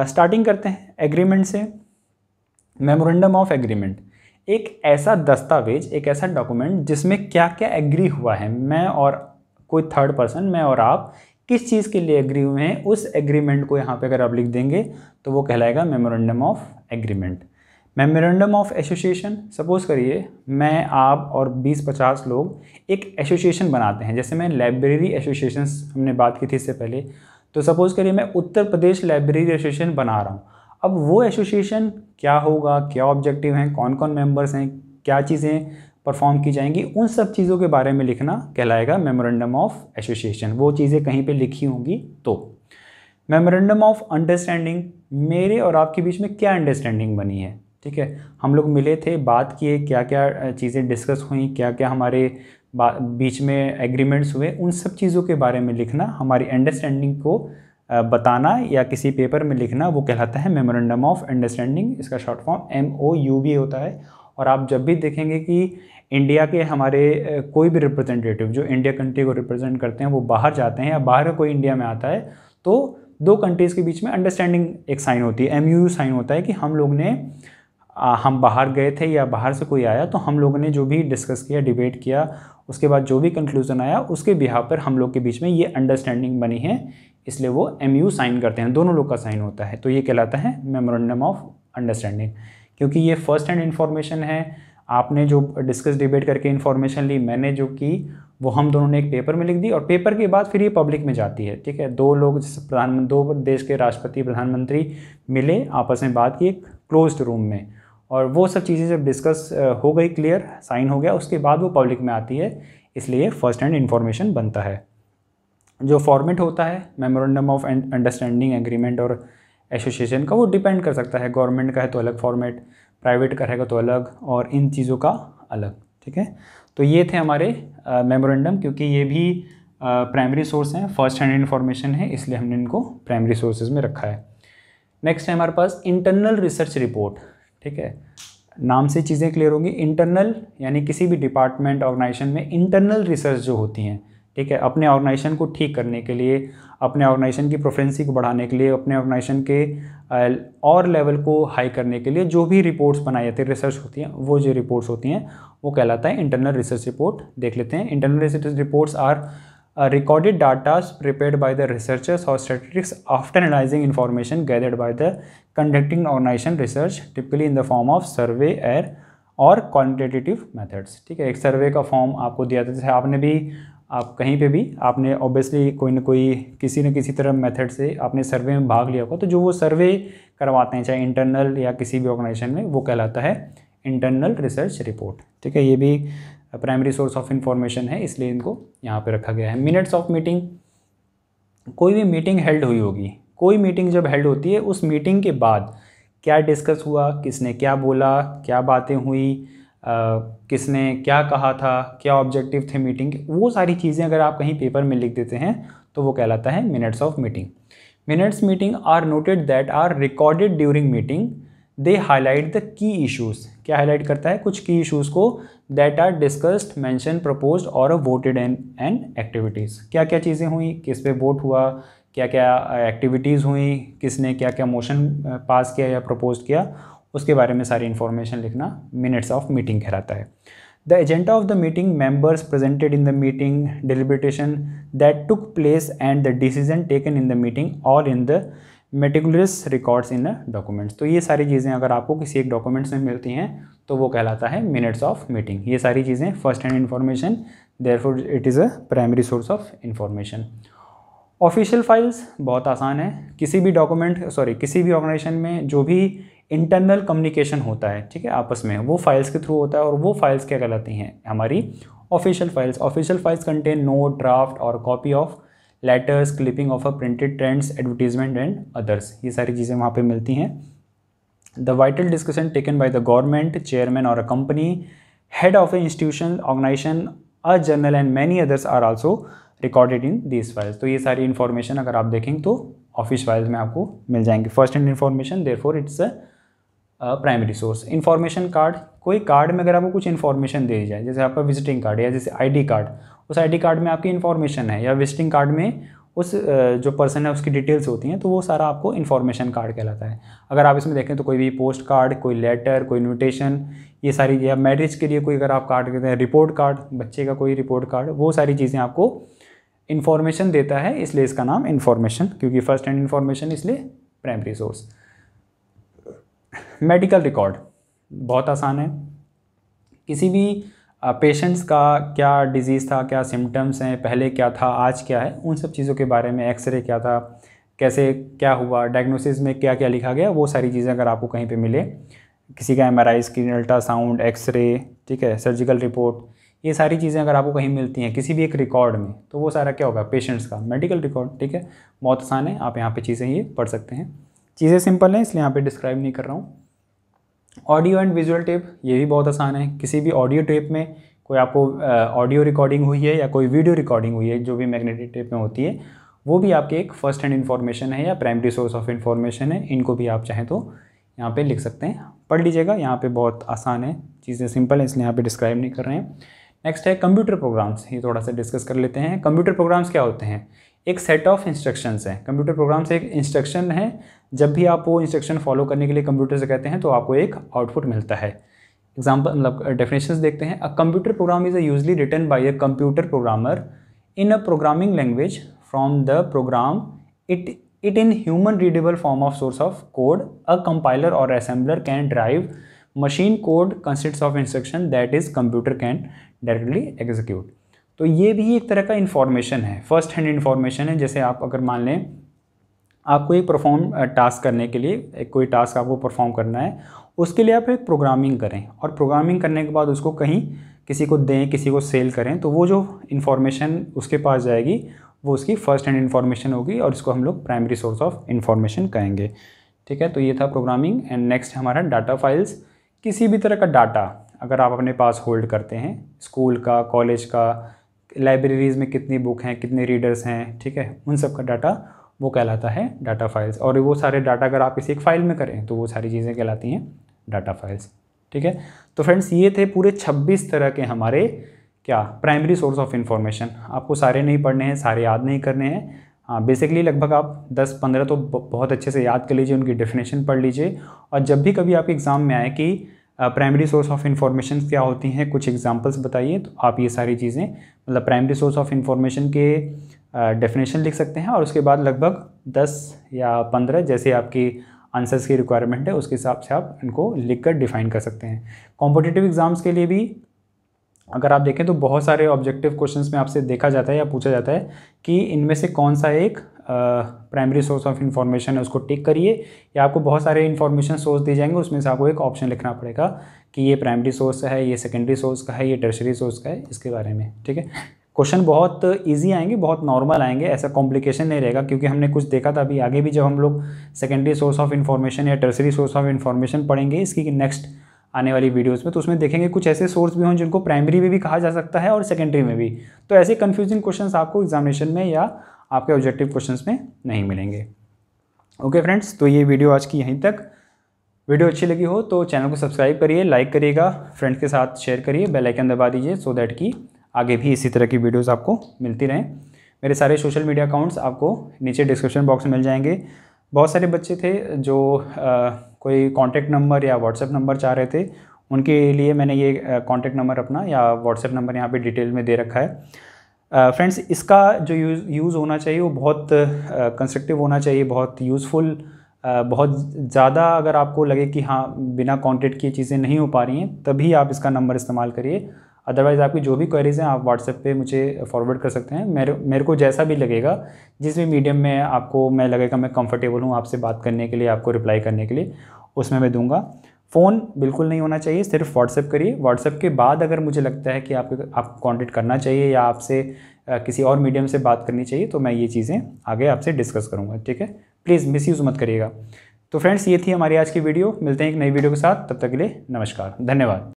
स्टार्टिंग करते हैं एग्रीमेंट से। मेमोरेंडम ऑफ एग्रीमेंट एक ऐसा दस्तावेज, एक ऐसा डॉक्यूमेंट जिसमें क्या क्या एग्री हुआ है, मैं और कोई थर्ड पर्सन, मैं और आप किस चीज़ के लिए एग्री हुए हैं, उस एग्रीमेंट को यहाँ पे अगर आप लिख देंगे तो वो कहलाएगा memorandum of agreement. Memorandum of association, suppose करिए मैं, आप और 20-50 लोग एक एसोसिएशन बनाते हैं, जैसे मैं लाइब्रेरी एसोसिएशन, हमने बात की थी इससे पहले, तो सपोज करिए मैं उत्तर प्रदेश लाइब्रेरी एसोसिएशन बना रहा हूँ। अब वो एसोसिएशन क्या होगा, क्या ऑब्जेक्टिव हैं, कौन कौन मेंबर्स हैं, क्या चीज़ें परफॉर्म की जाएंगी, उन सब चीज़ों के बारे में लिखना कहलाएगा मेमोरेंडम ऑफ एसोसिएशन। वो चीज़ें कहीं पे लिखी होंगी तो। मेमोरेंडम ऑफ अंडरस्टैंडिंग, मेरे और आपके बीच में क्या अंडरस्टैंडिंग बनी है, ठीक है, हम लोग मिले थे, बात किए, क्या क्या चीज़ें डिस्कस हुई, क्या क्या हमारे बीच में एग्रीमेंट्स हुए, उन सब चीज़ों के बारे में लिखना, हमारी अंडरस्टैंडिंग को बताना या किसी पेपर में लिखना, वो कहलाता है मेमोरेंडम ऑफ अंडरस्टैंडिंग। इसका शॉर्ट फॉर्म MOU होता है। और आप जब भी देखेंगे कि इंडिया के हमारे कोई भी रिप्रेजेंटेटिव जो इंडिया कंट्री को रिप्रेजेंट करते हैं वो बाहर जाते हैं या बाहर का कोई इंडिया में आता है, तो 2 कंट्रीज़ के बीच में अंडरस्टैंडिंग एक साइन होती है, MOU साइन होता है कि हम लोग ने, हम बाहर गए थे या बाहर से कोई आया तो हम लोगों ने जो भी डिस्कस किया, डिबेट किया, उसके बाद जो भी कंक्लूजन आया उसके बिहाफ पर हम लोग के बीच में ये अंडरस्टैंडिंग बनी है, इसलिए वो MU साइन करते हैं, दोनों लोग का साइन होता है, तो ये कहलाता है मेमोरेंडम ऑफ अंडरस्टैंडिंग। क्योंकि ये फर्स्ट हैंड इन्फॉर्मेशन है, आपने जो डिस्कस डिबेट करके इन्फॉर्मेशन ली, मैंने जो की वो हम दोनों ने एक पेपर में लिख दी और पेपर के बाद फिर ये पब्लिक में जाती है। ठीक है, दो लोग जैसे दो देश के राष्ट्रपति प्रधानमंत्री मिले, आपस में बात की एक क्लोज्ड रूम में, और वो सब चीज़ें जब डिस्कस हो गई, क्लियर साइन हो गया, उसके बाद वो पब्लिक में आती है, इसलिए फर्स्ट हैंड इन्फॉर्मेशन बनता है। जो फॉर्मेट होता है मेमोरेंडम ऑफ अंडरस्टैंडिंग, एग्रीमेंट और एसोसिएशन का, वो डिपेंड कर सकता है, गवर्नमेंट का है तो अलग फॉर्मेट, प्राइवेट का रहेगा तो अलग, और इन चीज़ों का अलग। ठीक है, तो ये थे हमारे मेमोरेंडम, क्योंकि ये भी प्राइमरी सोर्स हैं, फर्स्ट हैंड इन्फॉर्मेशन है, इसलिए हमने इनको प्राइमरी सोर्सेज में रखा है। नेक्स्ट है हमारे पास इंटरनल रिसर्च रिपोर्ट। ठीक है, नाम से चीज़ें क्लियर होंगी। इंटरनल यानी किसी भी डिपार्टमेंट ऑर्गेनाइजेशन में इंटरनल रिसर्च जो होती हैं, ठीक है, अपने ऑर्गेनाइजेशन को ठीक करने के लिए, अपने ऑर्गेनाइजेशन की प्रोफिशिएंसी को बढ़ाने के लिए, अपने ऑर्गेनाइजेशन के और लेवल को हाई करने के लिए जो भी रिपोर्ट्स बनाई जाती है, रिसर्च होती हैं, वो जो रिपोर्ट्स होती हैं वो कहलाता है इंटरनल रिसर्च रिपोर्ट। देख लेते हैं। Internal research reports are recorded data prepared by the researchers or statistics after analyzing information gathered by the conducting organization research, typically in the form of survey और quantitative methods। ठीक है, एक सर्वे का form आपको दिया था, जैसे आपने भी, आप कहीं पे भी आपने ऑब्वियसली कोई ना कोई किसी न किसी तरह मेथड से आपने सर्वे में भाग लिया होगा, तो जो वो सर्वे करवाते हैं चाहे इंटरनल या किसी भी ऑर्गेनाइजेशन में, वो कहलाता है इंटरनल रिसर्च रिपोर्ट। ठीक है, ये भी प्राइमरी सोर्स ऑफ इंफॉर्मेशन है, इसलिए इनको यहाँ पे रखा गया है। मिनट्स ऑफ मीटिंग, कोई भी मीटिंग हेल्ड हुई होगी, कोई मीटिंग जब हेल्ड होती है, उस मीटिंग के बाद क्या डिस्कस हुआ, किसने क्या बोला, क्या बातें हुई, किसने क्या कहा था, क्या ऑब्जेक्टिव थे मीटिंग के, वो सारी चीज़ें अगर आप कहीं पेपर में लिख देते हैं तो वो कहलाता है minutes of meeting. Minutes meeting are noted that are recorded during meeting, they highlight the key issues. क्या हाईलाइट करता है? कुछ की इशूज़ को, that are discussed, mention, proposed और वोटेड एंड एक्टिविटीज़। क्या क्या चीज़ें हुई, किस पे वोट हुआ, क्या क्या एक्टिविटीज़ हुई, किसने क्या क्या मोशन पास किया या प्रपोज किया, उसके बारे में सारी इन्फॉर्मेशन लिखना मिनट्स ऑफ मीटिंग कहलाता है। The agenda of the meeting, members presented in the meeting, deliberation that took place and the decision taken in the meeting और in the meticulous records in documents. तो ये सारी चीज़ें अगर आपको किसी एक डॉक्यूमेंट्स में मिलती हैं तो वो कहलाता है मिनट्स ऑफ मीटिंग। ये सारी चीज़ें first hand information, therefore it is a primary source of information. Official files बहुत आसान है। किसी भी किसी भी ऑर्गेनाइजेशन में जो भी इंटरनल कम्युनिकेशन होता है, ठीक है, आपस में, वो फाइल्स के थ्रू होता है, और वो फाइल्स क्या कहलाती हैं? हमारी official files. Official files contain note, draft और copy of letters, clipping of a printed trends, advertisement and others. ये सारी चीज़ें वहाँ पे मिलती हैं। The vital discussion taken by the government, chairman और a company, head of a institution, organisation, a journal and many others are also recorded in these files. तो ये सारी इन्फॉर्मेशन अगर आप देखें तो ऑफिस फाइल्स में आपको मिल जाएंगी। First hand information, therefore it's a primary source. Information card, कोई कार्ड में अगर आपको कुछ इन्फॉर्मेशन दे दी जाए, जैसे आपका विजिटिंग कार्ड या जैसे आईडी कार्ड, उस आईडी कार्ड में आपकी इन्फॉर्मेशन है, या विजिटिंग कार्ड में उस जो पर्सन है उसकी डिटेल्स होती हैं, तो वो सारा आपको इन्फॉर्मेशन कार्ड कहलाता है। अगर आप इसमें देखें तो कोई भी पोस्ट कार्ड, कोई लेटर, कोई इन्विटेशन, ये सारी, या मैरिज के लिए कोई अगर आप कार्ड कहते हैं, रिपोर्ट कार्ड, बच्चे का कोई रिपोर्ट कार्ड, वो सारी चीज़ें आपको इन्फॉर्मेशन देता है, इसलिए इसका नाम इन्फॉर्मेशन, क्योंकि फर्स्ट हैंड इन्फॉर्मेशन, इसलिए प्राइमरी सोर्स। मेडिकल रिकॉर्ड बहुत आसान है। किसी भी पेशेंट्स का क्या डिजीज़ था, क्या सिम्टम्स हैं, पहले क्या था, आज क्या है, उन सब चीज़ों के बारे में, एक्सरे क्या था, कैसे क्या हुआ, डायग्नोसिस में क्या क्या लिखा गया, वो सारी चीज़ें अगर आपको कहीं पे मिले, किसी का MRI स्कैन, अल्ट्रासाउंड, एक्सरे, ठीक है, सर्जिकल रिपोर्ट, ये सारी चीज़ें अगर आपको कहीं मिलती हैं किसी भी एक रिकॉर्ड में, तो वो सारा क्या होगा? पेशेंट्स का मेडिकल रिकॉर्ड। ठीक है, बहुत आसान है, आप यहाँ पे चीज़ें ये पढ़ सकते हैं। चीज़ें सिंपल हैं, इसलिए यहाँ पे डिस्क्राइब नहीं कर रहा हूँ। ऑडियो एंड विजुअल टेप, ये भी बहुत आसान है। किसी भी ऑडियो टेप में कोई आपको ऑडियो रिकॉर्डिंग हुई है या कोई वीडियो रिकॉर्डिंग हुई है, जो भी मैग्नेटिक टेप में होती है, वो भी आपके एक फर्स्ट हैंड इन्फॉर्मेशन है या प्राइमरी सोर्स ऑफ इन्फॉर्मेशन है। इनको भी आप चाहें तो यहाँ पे लिख सकते हैं, पढ़ लीजिएगा, यहाँ पे बहुत आसान है, चीज़ें सिंपल है, इसलिए यहाँ पे डिस्क्राइब नहीं कर रहे हैं। नेक्स्ट है कंप्यूटर प्रोग्राम्स, ये थोड़ा सा डिस्कस कर लेते हैं। कंप्यूटर प्रोग्राम्स क्या होते हैं? एक सेट ऑफ इंस्ट्रक्शंस हैं। कंप्यूटर प्रोग्राम्स एक इंस्ट्रक्शन है, जब भी आप वो इंस्ट्रक्शन फॉलो करने के लिए कंप्यूटर से कहते हैं तो आपको एक आउटपुट मिलता है। एग्जाम्पल मतलब डेफिनेशंस देखते हैं। A computer program is usually written by a computer programmer in a programming language from the program it in human readable form of source of code. A compiler or assembler can derive machine code consists of instruction that is computer can directly execute. तो ये भी एक तरह का information है, first hand information है। जैसे आप अगर मान लें आपको एक परफॉर्म टास्क करने के लिए, एक कोई टास्क आपको परफॉर्म करना है, उसके लिए आप एक प्रोग्रामिंग करें और प्रोग्रामिंग करने के बाद उसको कहीं किसी को दें, किसी को सेल करें, तो वो जो इन्फॉर्मेशन उसके पास जाएगी वो उसकी फर्स्ट हैंड इन्फॉर्मेशन होगी और इसको हम लोग प्राइमरी सोर्स ऑफ इन्फॉर्मेशन कहेंगे। ठीक है, तो ये था प्रोग्रामिंग। एंड नेक्स्ट हमारा डाटा फाइल्स। किसी भी तरह का डाटा अगर आप अपने पास होल्ड करते हैं, स्कूल का, कॉलेज का, लाइब्रेरीज़ में कितनी बुक हैं, कितने रीडर्स हैं, ठीक है, उन सब का डाटा वो कहलाता है डाटा फाइल्स। और वो सारे डाटा अगर आप किसी एक फाइल में करें तो वो सारी चीज़ें कहलाती हैं डाटा फाइल्स। ठीक है, तो फ्रेंड्स ये थे पूरे 26 तरह के हमारे क्या प्राइमरी सोर्स ऑफ इन्फॉर्मेशन। आपको सारे नहीं पढ़ने हैं, सारे याद नहीं करने हैं। हाँ, बेसिकली लगभग आप 10-15 तो बहुत अच्छे से याद कर लीजिए, उनकी डेफिनेशन पढ़ लीजिए। और जब भी कभी आपके एग्ज़ाम में आए कि प्राइमरी सोर्स ऑफ इन्फॉर्मेशन क्या होती हैं, कुछ एग्जांपल्स बताइए, तो आप ये सारी चीज़ें मतलब प्राइमरी सोर्स ऑफ इन्फॉर्मेशन के डेफिनेशन लिख सकते हैं और उसके बाद लगभग 10 या 15 जैसे आपकी आंसर्स की रिक्वायरमेंट है उसके हिसाब से आप इनको लिख कर डिफाइन कर सकते हैं। कॉम्पिटिटिव एग्ज़ाम्स के लिए भी अगर आप देखें तो बहुत सारे ऑब्जेक्टिव क्वेश्चंस में आपसे देखा जाता है या पूछा जाता है कि इनमें से कौन सा एक प्राइमरी सोर्स ऑफ इन्फॉर्मेशन है, उसको टिक करिए। या आपको बहुत सारे इन्फॉर्मेशन सोर्स दिए जाएंगे, उसमें से आपको एक ऑप्शन लिखना पड़ेगा कि ये प्राइमरी सोर्स है, ये सेकेंडरी सोर्स का है, ये टर्शरी सोर्स का है, इसके बारे में। ठीक है, क्वेश्चन बहुत ईजी आएंगे, बहुत नॉर्मल आएंगे, ऐसा कॉम्प्लिकेशन नहीं रहेगा, क्योंकि हमने कुछ देखा था अभी आगे भी जब हम लोग सेकेंडरी सोर्स ऑफ इन्फॉर्मेशन या टर्शरी सोर्स ऑफ इन्फॉर्मेशन पढ़ेंगे इसकी नेक्स्ट आने वाली वीडियोस में, तो उसमें देखेंगे कुछ ऐसे सोर्स भी हों जिनको प्राइमरी में भी कहा जा सकता है और सेकेंडरी में भी। तो ऐसे कंफ्यूजिंग क्वेश्चंस आपको एग्जामिनेशन में या आपके ऑब्जेक्टिव क्वेश्चंस में नहीं मिलेंगे। ओके फ्रेंड्स, तो ये वीडियो आज की यहीं तक। वीडियो अच्छी लगी हो तो चैनल को सब्सक्राइब करिए, लाइक करिएगा, फ्रेंड्स के साथ शेयर करिए, बेल आइकन दबा दीजिए सो दैट कि आगे भी इसी तरह की वीडियोज़ आपको मिलती रहें। मेरे सारे सोशल मीडिया अकाउंट्स आपको नीचे डिस्क्रिप्शन बॉक्स में मिल जाएंगे। बहुत सारे बच्चे थे जो कोई कॉन्टैक्ट नंबर या व्हाट्सएप नंबर चाह रहे थे, उनके लिए मैंने ये कॉन्टैक्ट नंबर अपना या व्हाट्सएप नंबर यहाँ पे डिटेल में दे रखा है। फ्रेंड्स, इसका जो यूज़ होना चाहिए वो बहुत कंस्ट्रक्टिव होना चाहिए, बहुत यूज़फुल, बहुत ज़्यादा अगर आपको लगे कि हाँ बिना कॉन्टैक्ट किए चीज़ें नहीं हो पा रही हैं तभी आप इसका नंबर इस्तेमाल करिए। अदरवाइज़ आपकी जो भी क्वेरीज़ हैं आप व्हाट्सएप पे मुझे फॉरवर्ड कर सकते हैं। मेरे को जैसा भी लगेगा, जिस भी मीडियम में आपको मैं लगेगा मैं कंफर्टेबल हूँ आपसे बात करने के लिए, आपको रिप्लाई करने के लिए, उसमें मैं दूंगा। फ़ोन बिल्कुल नहीं होना चाहिए, सिर्फ व्हाट्सएप करिए। व्हाट्सएप के बाद अगर मुझे लगता है कि आपको कॉन्टैक्ट करना चाहिए या आपसे किसी और मीडियम से बात करनी चाहिए तो मैं ये चीज़ें आगे आपसे डिस्कस करूँगा। ठीक है, प्लीज़ मिसयूज़ मत करिएगा। तो फ्रेंड्स, ये थी हमारी आज की वीडियो। मिलते हैं एक नई वीडियो के साथ, तब तक के लिए नमस्कार, धन्यवाद।